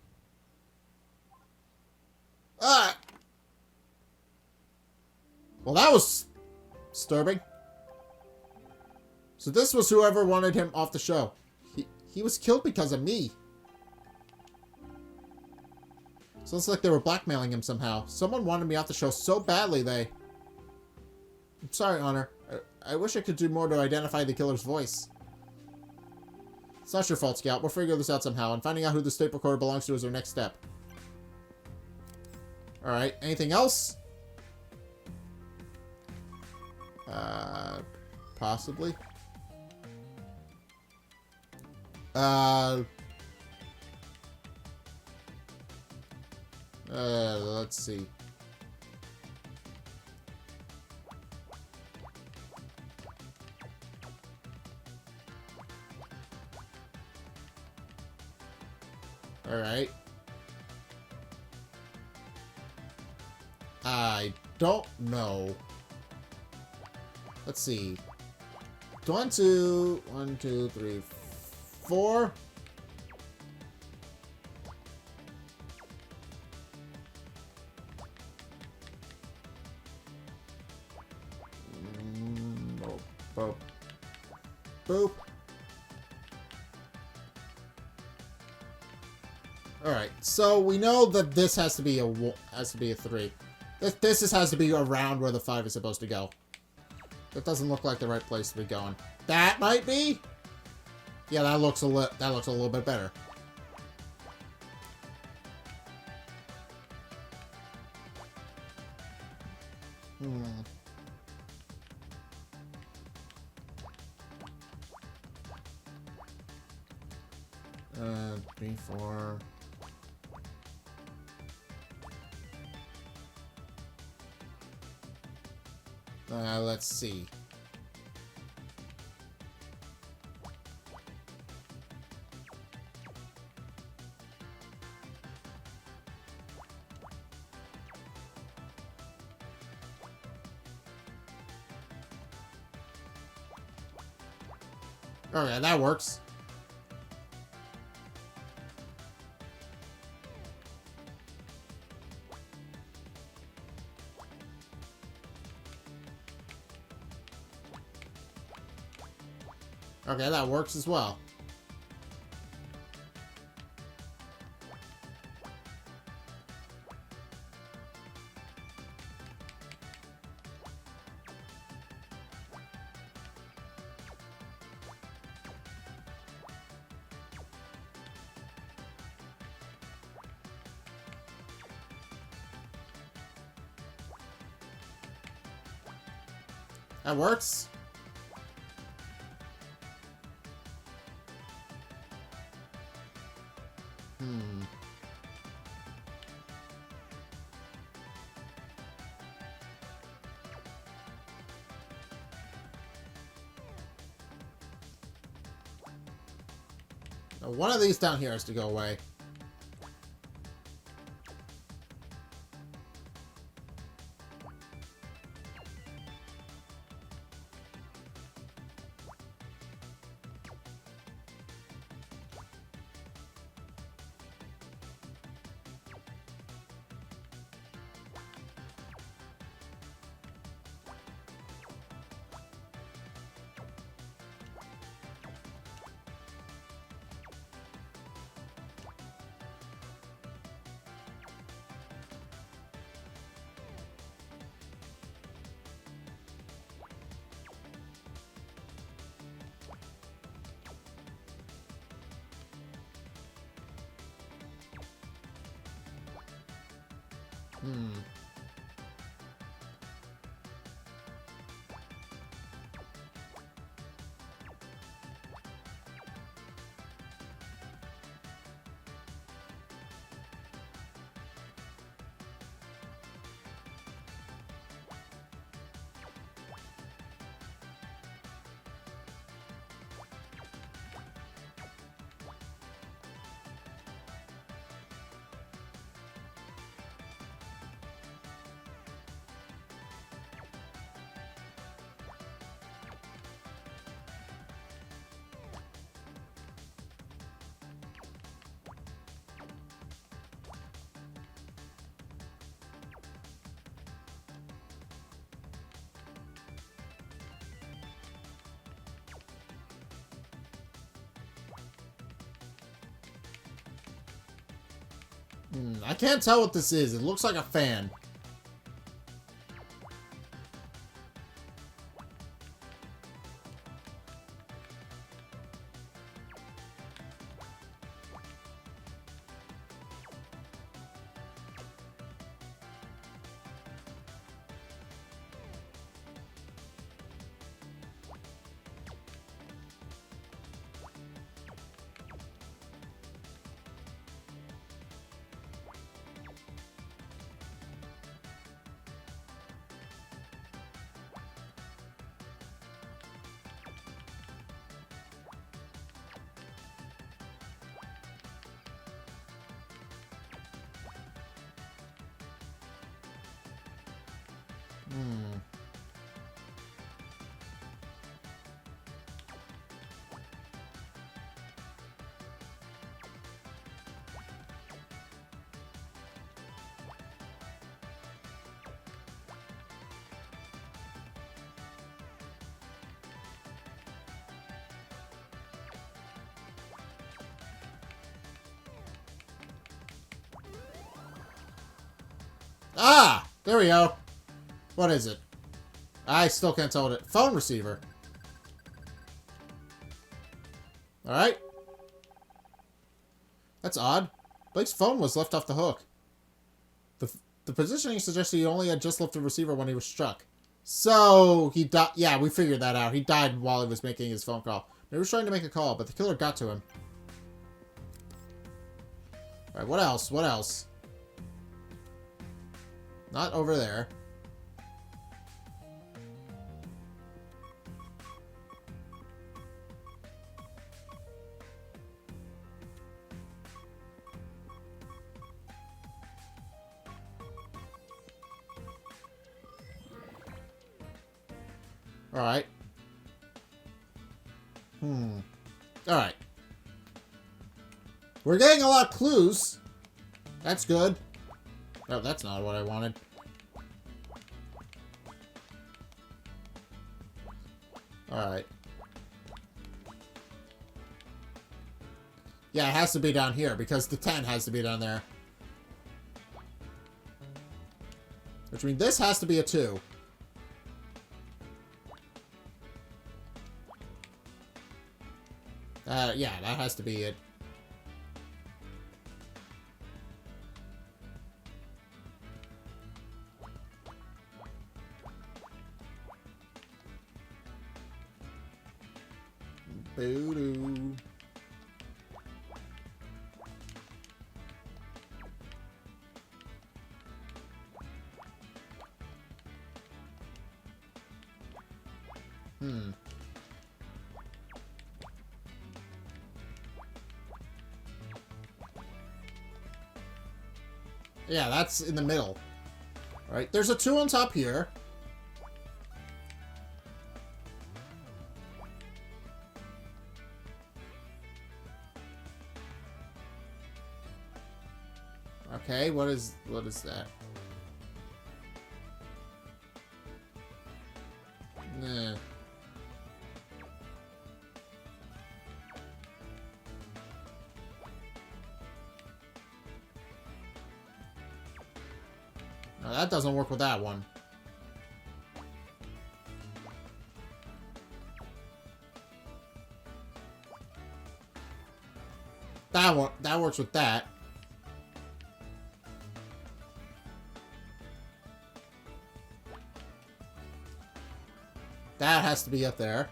Well, that was disturbing. So this was whoever wanted him off the show. He was killed because of me. So it's like they were blackmailing him somehow. Someone wanted me off the show so badly they... I'm sorry, Honor. I wish I could do more to identify the killer's voice. It's not your fault, Scout. We'll figure this out somehow, and finding out who this tape recorder belongs to is our next step. Alright, anything else? Possibly. Let's see. Alright. I don't know. Let's see. 1, 2, 3, 4. Boop, boop. Boop. Alright, so we know that this has to be a 3. This has to be around where the 5 is supposed to go. That doesn't look like the right place to be going. That might be? Yeah, that looks a little bit better. Hmm. B4. Let's see. Okay, that works. Okay, that works as well. That works. Now, one of these down here has to go away. I can't tell what this is. It looks like a fan. Hmm. Ah! There we go. What is it? I still can't tell it. Phone receiver. Alright. That's odd. Blake's phone was left off the hook. The positioning suggests he only had just left the receiver when he was struck. So, he died. Yeah, we figured that out. He died while he was making his phone call. He was trying to make a call, but the killer got to him. Alright, what else? What else? Not over there. Alright. Alright. We're getting a lot of clues. That's good. Oh, that's not what I wanted. Alright. Yeah, it has to be down here, because the 10 has to be down there. Which means this has to be a 2. Yeah, that has to be it. Boo-doo. Yeah, that's in the middle. Alright, there's a 2 on top here. Okay, what is that? Nah. No, that doesn't work with that one. That works with that. That has to be up there.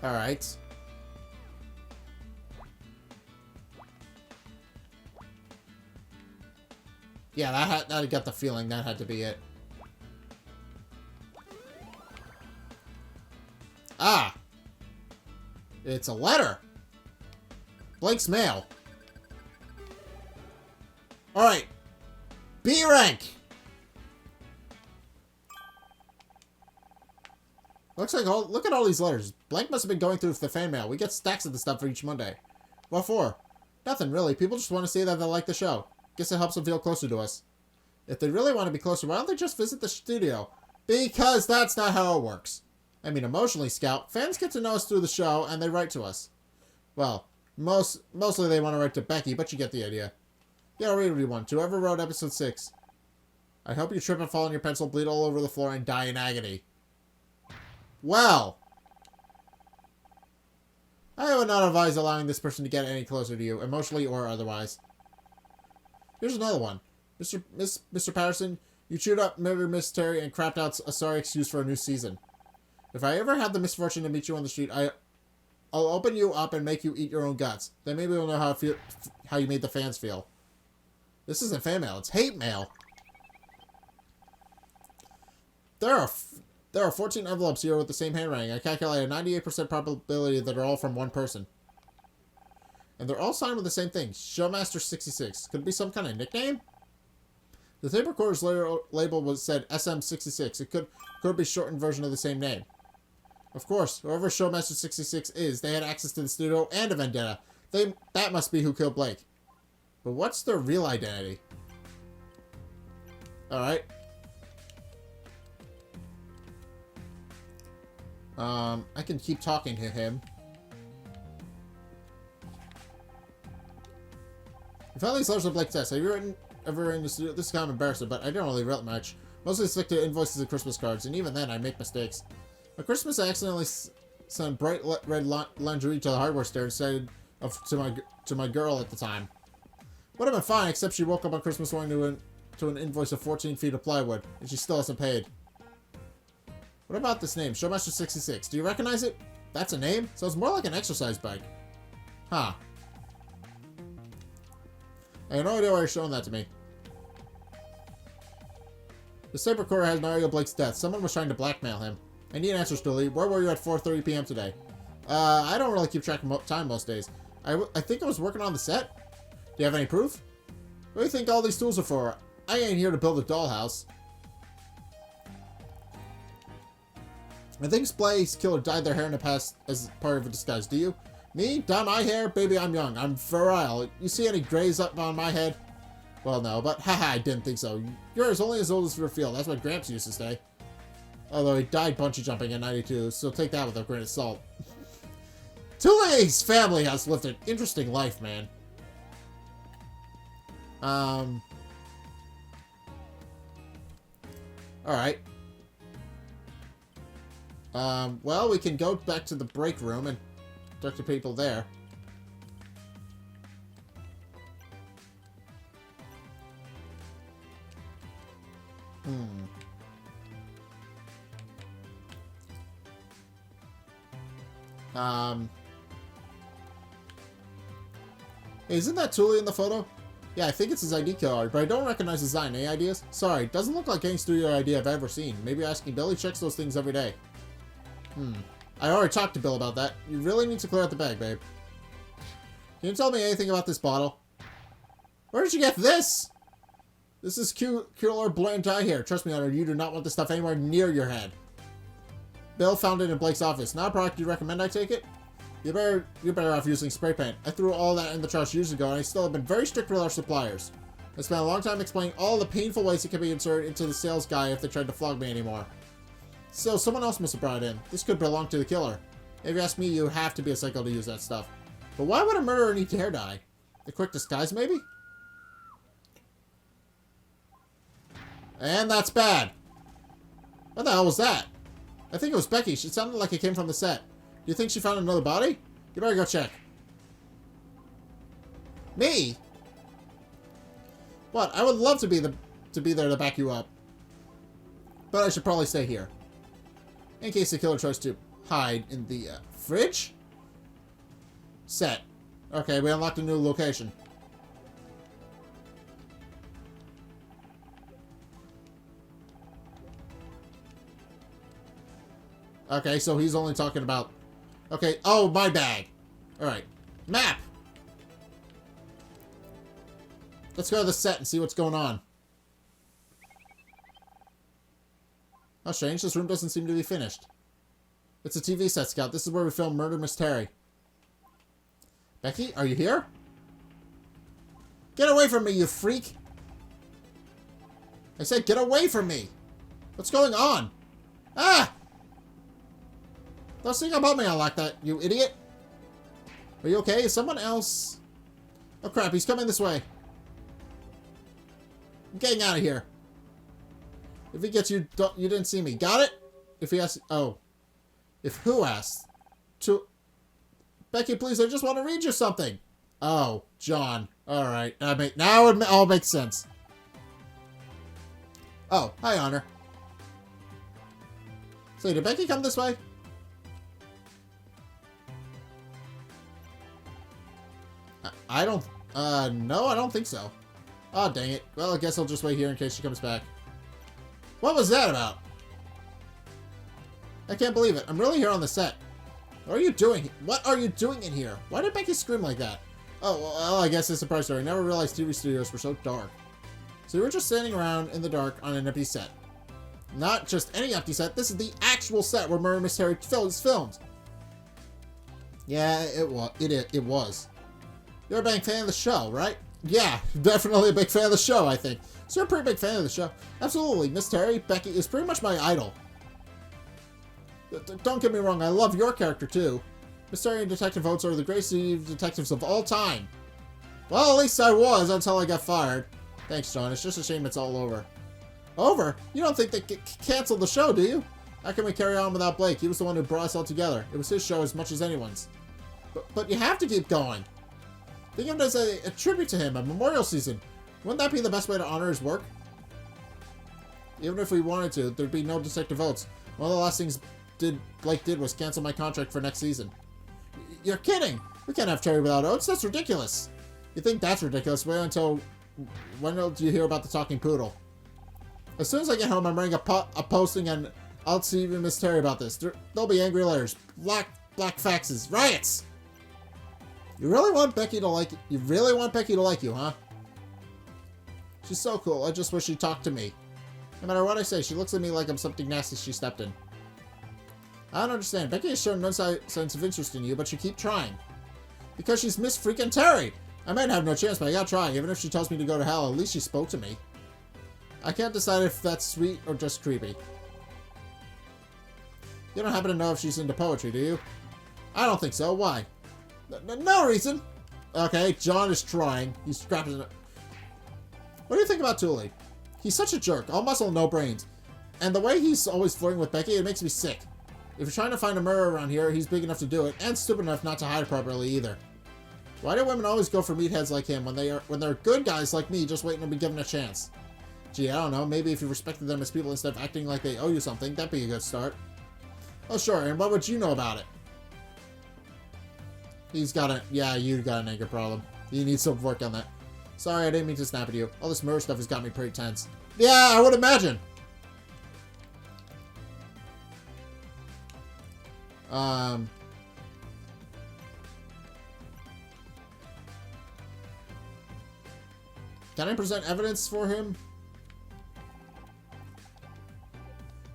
Alright. Yeah, I got the feeling that had to be it. Ah! It's a letter! Blake's mail. Alright. B rank! Looks like look at all these letters. Blank must have been going through the fan mail. We get stacks of the stuff for each Monday. What for? Nothing really. People just want to say that they like the show. Guess it helps them feel closer to us. If they really want to be closer, why don't they just visit the studio? Because that's not how it works. I mean, emotionally, Scout, fans get to know us through the show, and they write to us. Well, mostly they want to write to Becky, but you get the idea. Yeah, I'll read one. To whoever wrote episode 6. I hope you trip and fall on your pencil, bleed all over the floor, and die in agony. Well, I would not advise allowing this person to get any closer to you, emotionally or otherwise. Here's another one. Mr. Patterson, you chewed up Murder Mystery and crapped out a sorry excuse for a new season. If I ever have the misfortune to meet you on the street, I'll open you up and make you eat your own guts. Then maybe we'll know how you made the fans feel. This isn't fan mail, it's hate mail. There are 14 envelopes here with the same handwriting. I calculate a 98% probability that they're all from one person. And they're all signed with the same thing. ShowMaster66. Could it be some kind of nickname? The tape recorder's label was said SM66. It could be shortened version of the same name. Of course, whoever ShowMaster66 is, they had access to the studio and a vendetta. That must be who killed Blake. But what's their real identity? Alright. I can keep talking to him. You found these letters of Blake test. Have you ever written in the studio? This is kind of embarrassing, but I don't really write much. Mostly stick to invoices and Christmas cards, and even then I make mistakes. On Christmas, I accidentally sent bright red lingerie to the hardware store instead of to my girl at the time. Would have been fine, except she woke up on Christmas morning to an invoice of 14 feet of plywood, and she still hasn't paid. What about this name, ShowMaster66? Do you recognize it? That's a name? Sounds more like an exercise bike. Huh. I have no idea why you're showing that to me. The tape recorder has Mario Blake's death. Someone was trying to blackmail him. I need answers, Dooley. Where were you at 4:30 p.m. today? I don't really keep track of time most days. I think I was working on the set. Do you have any proof? What do you think all these tools are for? I ain't here to build a dollhouse. I think Blake's killer dyed their hair in the past as part of a disguise. Do you? Me? Dye my hair? Baby, I'm young. I'm virile. You see any grays up on my head? Well, no, but haha, I didn't think so. You're only as old as your field. That's what Gramps used to say. Although he died bungee jumping in 92, so take that with a grain of salt. Tule's family has lived an interesting life, man. Alright. Well, we can go back to the break room and talk to people there. Isn't that Thule in the photo? Yeah, I think it's his ID card, but I don't recognize his design. Any ideas? Sorry, doesn't look like any studio idea I've ever seen. Maybe asking Billy checks those things every day. I already talked to Bill about that. You really need to clear out the bag, babe. Can you tell me anything about this bottle? Where did you get this? This is Killer Bland dye here. Trust me, Hunter, you do not want this stuff anywhere near your head. Bill found it in Blake's office. Not a product you recommend I take it? You're better off using spray paint. I threw all that in the trash years ago, and I still have been very strict with our suppliers. I spent a long time explaining all the painful ways it can be inserted into the sales guy if they tried to flog me anymore. So, someone else must have brought it in. This could belong to the killer. If you ask me, you have to be a psycho to use that stuff. But why would a murderer need hair dye? A quick disguise, maybe? And that's bad. What the hell was that? I think it was Becky. She sounded like it came from the set. Do you think she found another body? You better go check. Me? What? I would love to be there to back you up. But I should probably stay here. In case the killer tries to hide in the fridge? Set. Okay, we unlocked a new location. Okay, so he's only talking about... Okay, oh, my bag. Alright. Map! Let's go to the set and see what's going on. How strange, this room doesn't seem to be finished. It's a TV set, Scout. This is where we filmed Murder Miss Terry. Becky, are you here? Get away from me, you freak! I said get away from me! What's going on? Ah! Don't sing about me like that, you idiot! Are you okay? Is someone else... Oh crap, he's coming this way. I'm getting out of here. If he gets you, you didn't see me. Got it? If he asks... Oh. If who asks? To... Becky, please, I just want to read you something. Oh, John. Alright. Now it all makes sense. Oh, hi, Honor. So, did Becky come this way? I don't... no, I don't think so. Oh, dang it. Well, I guess I'll just wait here in case she comes back. What was that about? I can't believe it. I'm really here on the set. What are you doing? What are you doing in here? Why did Becky scream like that? Oh, well, I guess it's a surprise story. I never realized TV studios were so dark. So you were just standing around in the dark on an empty set. Not just any empty set, this is the actual set where Murder Mystery is filmed. Yeah, it was. You're a big fan of the show, right? Yeah, definitely a big fan of the show, I think. So you're a pretty big fan of the show. Absolutely, Miss Terry, Becky is pretty much my idol. Don't get me wrong, I love your character too. Miss Terry and Detective Oates are the greatest detectives of all time. Well, at least I was until I got fired. Thanks, John. It's just a shame it's all over. Over? You don't think they canceled the show, do you? How can we carry on without Blake? He was the one who brought us all together. It was his show as much as anyone's. But you have to keep going. Think of it as a tribute to him, a memorial season. Wouldn't that be the best way to honor his work? Even if we wanted to, there'd be no Detective Oates. One of the last things Blake did was cancel my contract for next season. You're kidding! We can't have Terry without Oates. That's ridiculous. You think that's ridiculous? Wait until... When do you hear about the talking poodle? As soon as I get home, I'm writing a posting and I'll see Miss Terry about this. There'll be angry letters, black faxes, riots. You really want Becky to like you? You really want Becky to like you, huh? She's so cool. I just wish she'd talk to me. No matter what I say, she looks at me like I'm something nasty she stepped in. I don't understand. Becky has shown no sense of interest in you, but you keep trying. Because she's Miss freaking Terry. I might have no chance, but I gotta try. Even if she tells me to go to hell, at least she spoke to me. I can't decide if that's sweet or just creepy. You don't happen to know if she's into poetry, do you? I don't think so. Why? No reason. Okay, John is trying. He's scrapping it. What do you think about Thule? He's such a jerk. All muscle, no brains. And the way he's always flirting with Becky, it makes me sick. If you're trying to find a murderer around here, he's big enough to do it, and stupid enough not to hide it properly either. Why do women always go for meatheads like him when they're good guys like me just waiting to be given a chance? Gee, I don't know. Maybe if you respected them as people instead of acting like they owe you something, that'd be a good start. Oh, sure. And what would you know about it? Yeah, you got an anger problem. You need some work on that. Sorry, I didn't mean to snap at you. All this murder stuff has got me pretty tense. Yeah, I would imagine. Can I present evidence for him?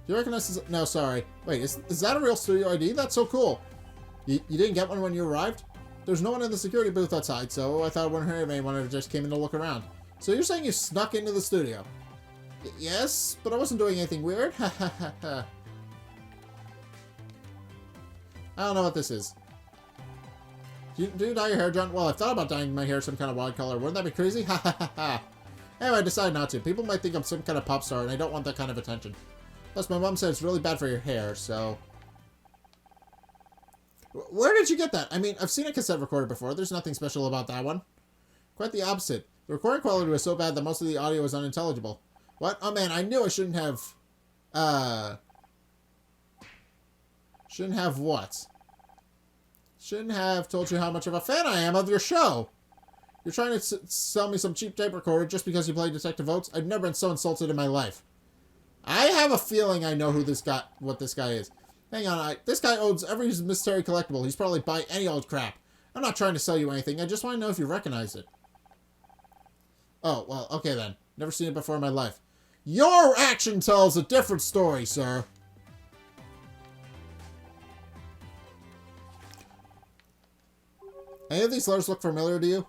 Do you recognize this? No, sorry. Wait, is that a real studio ID? That's so cool. You didn't get one when you arrived? There's no one in the security booth outside, so I thought I wouldn't hurt anyone if I just came in to look around. So you're saying you snuck into the studio? Yes, but I wasn't doing anything weird. Ha ha ha ha. I don't know what this is. Do you dye your hair, John? Well, I've thought about dyeing my hair some kind of wild color. Wouldn't that be crazy? Ha ha ha ha. Anyway, I decided not to. People might think I'm some kind of pop star, and I don't want that kind of attention. Plus, my mom said it's really bad for your hair, so... Where did you get that? I mean, I've seen a cassette recorder before. There's nothing special about that one. Quite the opposite. The recording quality was so bad that most of the audio was unintelligible. What? Oh man, I knew I shouldn't have... Shouldn't have what? Shouldn't have told you how much of a fan I am of your show. You're trying to sell me some cheap tape recorder just because you play Detective Oates? I've never been so insulted in my life. I have a feeling I know what this guy is. Hang on, this guy owns every mystery collectible. He's probably buy any old crap. I'm not trying to sell you anything. I just want to know if you recognize it. Oh, well, okay then. Never seen it before in my life. Your action tells a different story, sir. Any of these letters look familiar to you?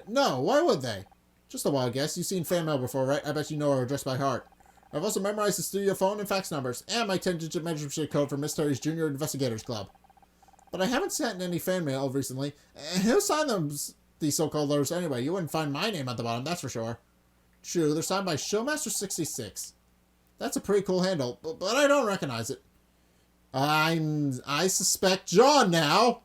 No, why would they? Just a wild guess. You've seen fan mail before, right? I bet you know her address by heart. I've also memorized the studio phone and fax numbers, and my 10-digit membership code for Mystery's Junior Investigators Club. But I haven't sent any fan mail recently. And who signed these so-called letters anyway? You wouldn't find my name at the bottom, that's for sure. True, they're signed by ShowMaster66. That's a pretty cool handle, but I don't recognize it. I suspect John now.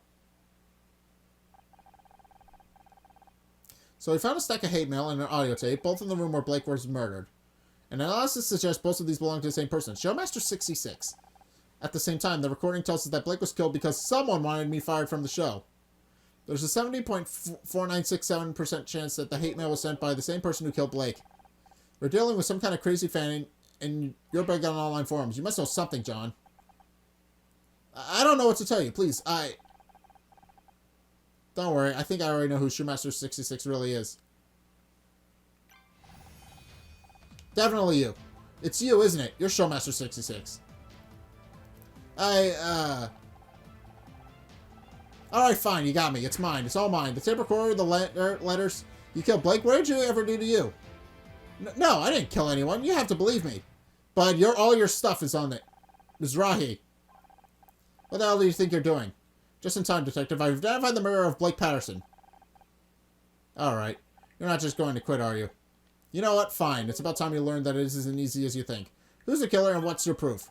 So we found a stack of hate mail and an audio tape, both in the room where Blake was murdered. An analysis suggests both of these belong to the same person, ShowMaster66. At the same time, the recording tells us that Blake was killed because someone wanted me fired from the show. There's a 70.4967% chance that the hate mail was sent by the same person who killed Blake. We're dealing with some kind of crazy fan, and you're big on online forums. You must know something, John. I don't know what to tell you. Please, Don't worry, I think I already know who ShowMaster66 really is. Definitely you. It's you, isn't it? You're ShowMaster66. Alright, fine, you got me. It's mine. It's all mine. The tape recorder, the letters. You killed Blake? What did you ever do to you? No, I didn't kill anyone. You have to believe me. But all your stuff is on it. Mizrahi. What the hell do you think you're doing? Just in time, Detective. I've identified the murderer of Blake Patterson. Alright. You're not just going to quit, are you? You know what? Fine. It's about time you learned that it isn't easy as you think. Who's the killer and what's your proof?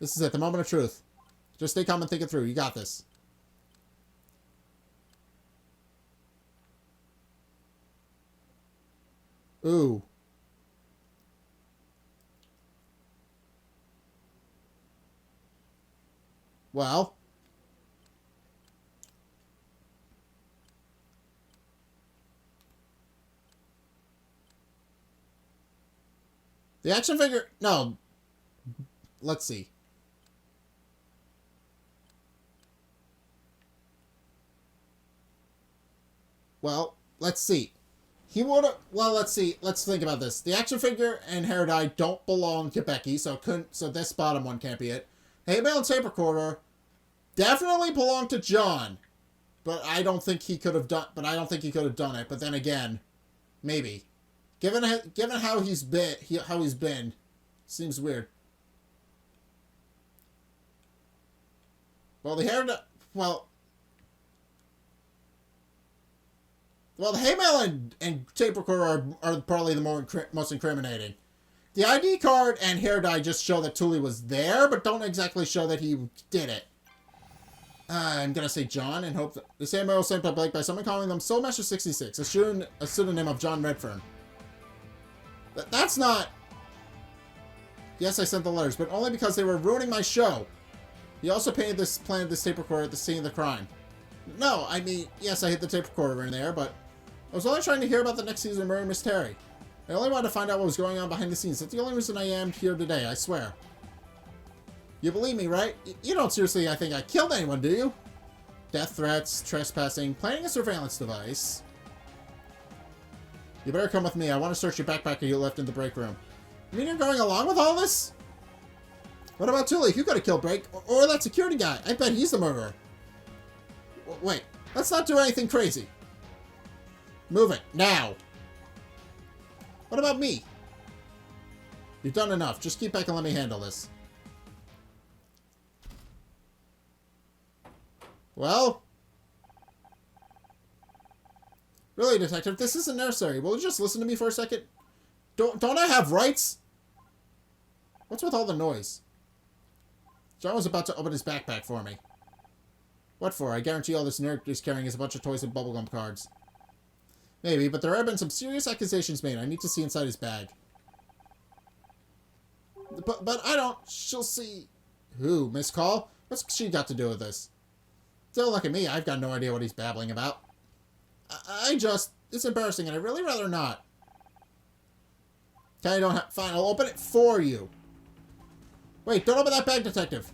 This is it. The moment of truth. Just stay calm and think it through. You got this. Ooh. Well. The action figure... No. Let's see. Well, let's see. He would have... Well, let's see. Let's think about this. The action figure and hair dye don't belong to Becky, so this bottom one can't be it. Hay bale and tape recorder definitely belong to John, but I don't think he could have done. But I don't think he could have done it. But then again, maybe. Given how he's been, seems weird. Well, the hair dye... Well, the hay bale and tape recorder are probably the most incriminating. The ID card and hair dye just show that Thule was there, but don't exactly show that he did it. I'm gonna say John and hope that the same arrow sent by Blake by someone calling them ShowMaster66, a pseudonym of John Redfern. That's not... Yes, I sent the letters, but only because they were ruining my show. He also planted this tape recorder at the scene of the crime. No, I mean, yes, I hit the tape recorder in there, but I was only trying to hear about the next season of Murder Mystery. I only wanted to find out what was going on behind the scenes. That's the only reason I am here today, I swear. You believe me, right? You don't seriously think I killed anyone, do you? Death threats, trespassing, planting a surveillance device. You better come with me. I want to search your backpack you left in the break room. You mean you're going along with all this? What about Thule? You gotta kill Blake, or that security guy. I bet he's the murderer. Wait, let's not do anything crazy. Move it, now. What about me? You've done enough. Just keep back and let me handle this. Well? Really, Detective, this isn't necessary. Will you just listen to me for a second? Don't I have rights? What's with all the noise? John was about to open his backpack for me. What for? I guarantee all this nerd is carrying is a bunch of toys and bubblegum cards. Maybe, but there have been some serious accusations made. I need to see inside his bag. But I don't... She'll see... Who? Miss Call? What's she got to do with this? Don't look at me. I've got no idea what he's babbling about. I just... It's embarrassing, and I'd really rather not. Okay, I don't have... Fine, I'll open it for you. Wait, don't open that bag, Detective.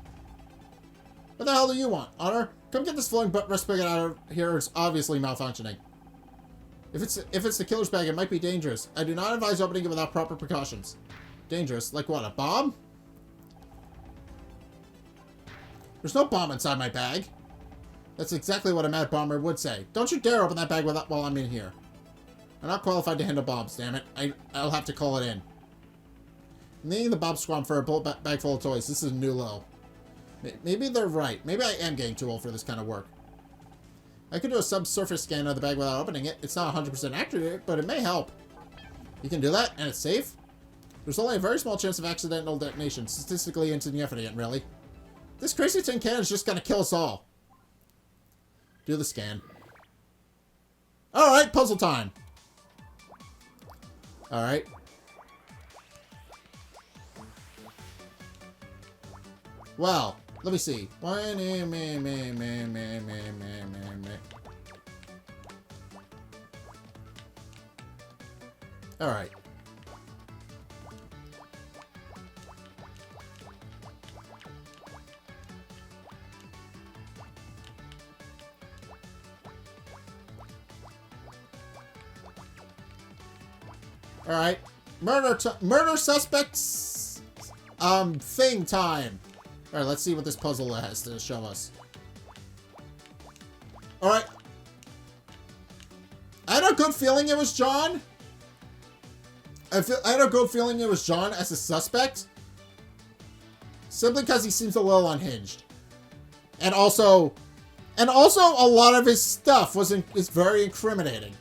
What the hell do you want? Honor? Come get this floating rust spigot out of here. It's obviously malfunctioning. If it's the killer's bag, it might be dangerous. I do not advise opening it without proper precautions. Dangerous? Like what, a bomb? There's no bomb inside my bag. That's exactly what a mad bomber would say. Don't you dare open that bag while I'm in here. I'm not qualified to handle bombs, damn it. I'll have to call it in. I'm needing the bomb squad for a bag full of toys. This is a new low. Maybe they're right. Maybe I am getting too old for this kind of work. I could do a subsurface scan of the bag without opening it. It's not 100% accurate, but it may help. You can do that, and it's safe? There's only a very small chance of accidental detonation. Statistically insignificant, really. This crazy tin can is just gonna kill us all. Do the scan. Alright, puzzle time. Alright. Well, let me see. Alright. Alright. Murder suspects... thing time. Alright, let's see what this puzzle has to show us. Alright. I had a good feeling it was John. I had a good feeling it was John as a suspect. Simply because he seems a little unhinged. And also a lot of his stuff is very incriminating.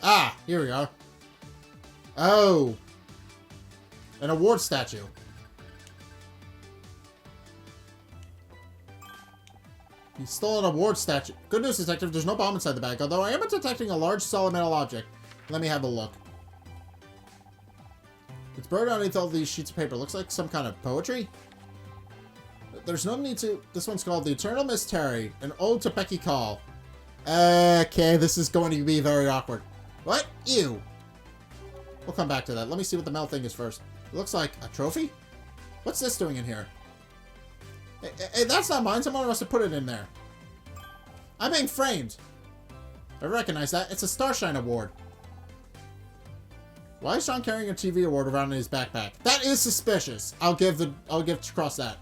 Ah, here we go. Oh. An award statue. He stole an award statue. Good news, detective. There's no bomb inside the bag, although I am detecting a large solid metal object. Let me have a look. It's buried underneath all these sheets of paper. Looks like some kind of poetry. There's no need to... This one's called The Eternal Mystery, an ode to Becky Call. Okay, this is going to be very awkward. What? Ew. We'll come back to that. Let me see what the metal thing is first. It looks like a trophy? What's this doing in here? Hey, that's not mine. Someone must have put it in there. I'm being framed. I recognize that. It's a Starshine Award. Why is Sean carrying a TV award around in his backpack? That is suspicious. I'll give Cross that.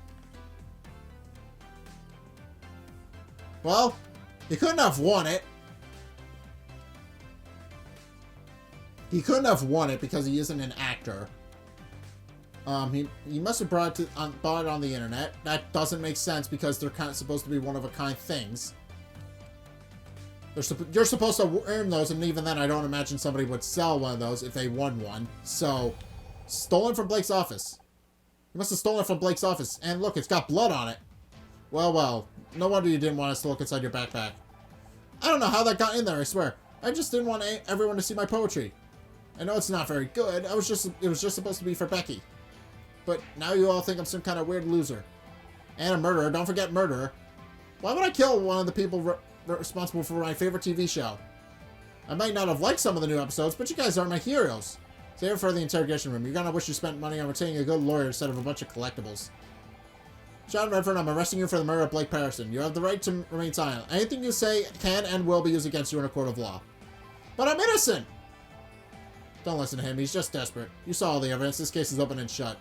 Well, he couldn't have won it. He couldn't have won it because he isn't an actor. He must have bought it on the internet. That doesn't make sense because they're kind of supposed to be one-of-a-kind things. You're supposed to earn those, and even then, I don't imagine somebody would sell one of those if they won one. So, stolen from Blake's office. He must have stolen it from Blake's office. And look, it's got blood on it. Well, well. No wonder you didn't want us to look inside your backpack. I don't know how that got in there, I swear. I just didn't want everyone to see my poetry. I know it's not very good. It was just supposed to be for Becky. But now you all think I'm some kind of weird loser. And a murderer. Don't forget murderer. Why would I kill one of the people responsible for my favorite TV show? I might not have liked some of the new episodes, but you guys are my heroes. Save it for the interrogation room. You're gonna wish you spent money on retaining a good lawyer instead of a bunch of collectibles. John Redford, I'm arresting you for the murder of Blake Patterson. You have the right to remain silent. Anything you say can and will be used against you in a court of law. But I'm innocent! Don't listen to him. He's just desperate. You saw all the evidence. This case is open and shut.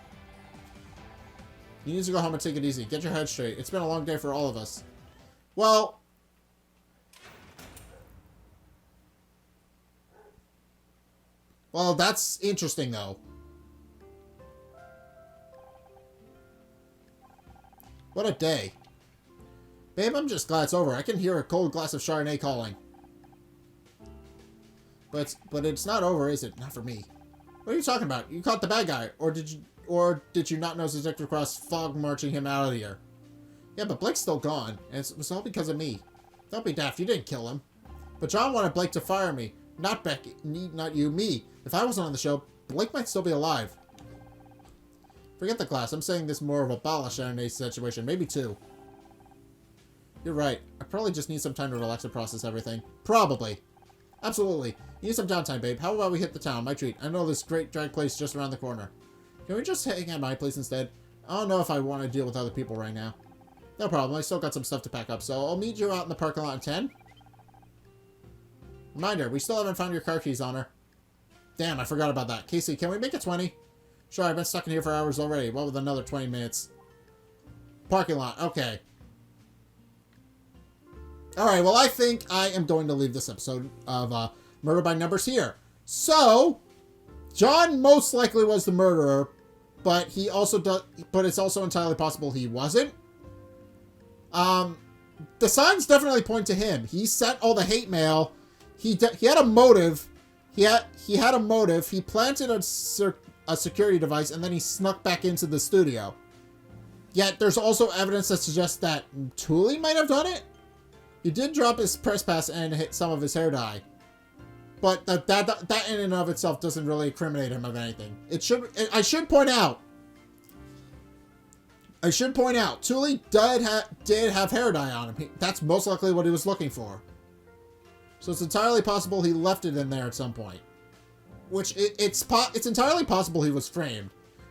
You need to go home and take it easy. Get your head straight. It's been a long day for all of us. Well... Well, that's interesting, though. What a day. Babe, I'm just glad it's over. I can hear a cold glass of Chardonnay calling. But it's not over, is it? Not for me. What are you talking about? You caught the bad guy, or did you not notice Detective Cross fog marching him out of here? Yeah, but Blake's still gone, and it was all because of me. Don't be daft, you didn't kill him. But John wanted Blake to fire me. Not Becky, not you, me. If I wasn't on the show, Blake might still be alive. Forget the class, I'm saying this more of a Bala situation, maybe 2. You're right, I probably just need some time to relax and process everything. Probably. Absolutely. You need some downtime, babe. How about we hit the town? My treat. I know this great drag place just around the corner. Can we just hang at my place instead? I don't know if I want to deal with other people right now. No problem. I still got some stuff to pack up, so I'll meet you out in the parking lot at 10. Reminder, we still haven't found your car keys on her. Damn, I forgot about that. Casey, can we make it 20? Sure, I've been stuck in here for hours already. What with another 20 minutes? Parking lot. Okay. Alright, well, I think I am going to leave this episode of Murder by Numbers here. So, John most likely was the murderer, but he also but it's also entirely possible he wasn't. The signs definitely point to him. He sent all the hate mail. He had a motive. He had a motive. He planted a security device, and then he snuck back into the studio. Yet, there's also evidence that suggests that Thule might have done it. He did drop his press pass and hit some of his hair dye. But that in and of itself doesn't really incriminate him of anything. I should point out, Thule did have hair dye on him. That's most likely what he was looking for. So it's entirely possible he left it in there at some point. Which, it's entirely possible he was framed.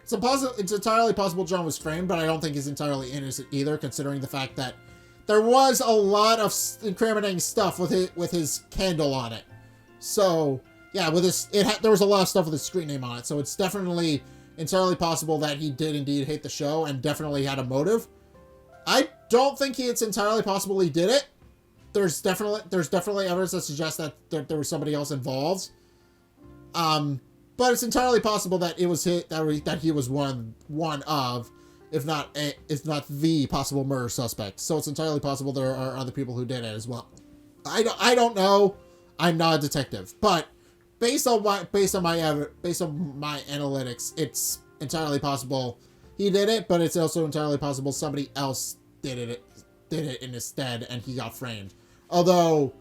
It's entirely possible John was framed, but I don't think he's entirely innocent either, considering the fact that there was a lot of incriminating stuff with his candle on it. So, yeah, there was a lot of stuff with his screen name on it, so it's definitely entirely possible that he did indeed hate the show and definitely had a motive. I don't think it's entirely possible he did it. There's definitely evidence that suggests that there was somebody else involved. But it's entirely possible that it was that he was one of, if not the possible murder suspect. So it's entirely possible there are other people who did it as well. I don't know. I'm not a detective, but based on my analytics, it's entirely possible he did it, but it's also entirely possible somebody else did it in his stead and he got framed. Although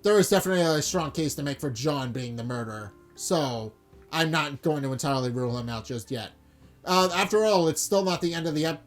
there is definitely a strong case to make for John being the murderer, so I'm not going to entirely rule him out just yet. After all, it's still not the end of the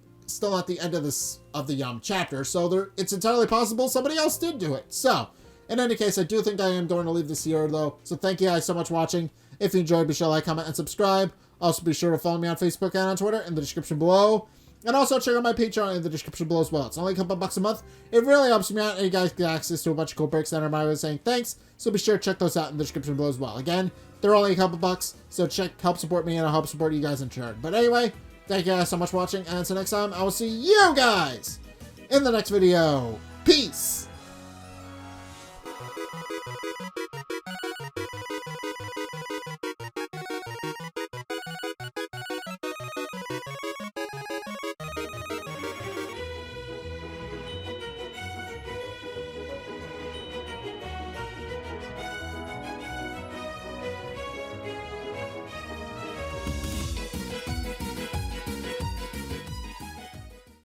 chapter, so it's entirely possible somebody else did do it. So, in any case, I do think I am going to leave this here, though. So thank you guys so much for watching. If you enjoyed, be sure to like, comment, and subscribe. Also, be sure to follow me on Facebook and on Twitter in the description below. And also check out my Patreon in the description below as well. It's only a couple bucks a month. It really helps me out, and you guys get access to a bunch of cool perks that are my way of saying thanks. So be sure to check those out in the description below as well. Again, they're only a couple bucks, so help support me and I'll help support you guys in turn. But anyway, thank you guys so much for watching, and until next time, I will see you guys in the next video. Peace!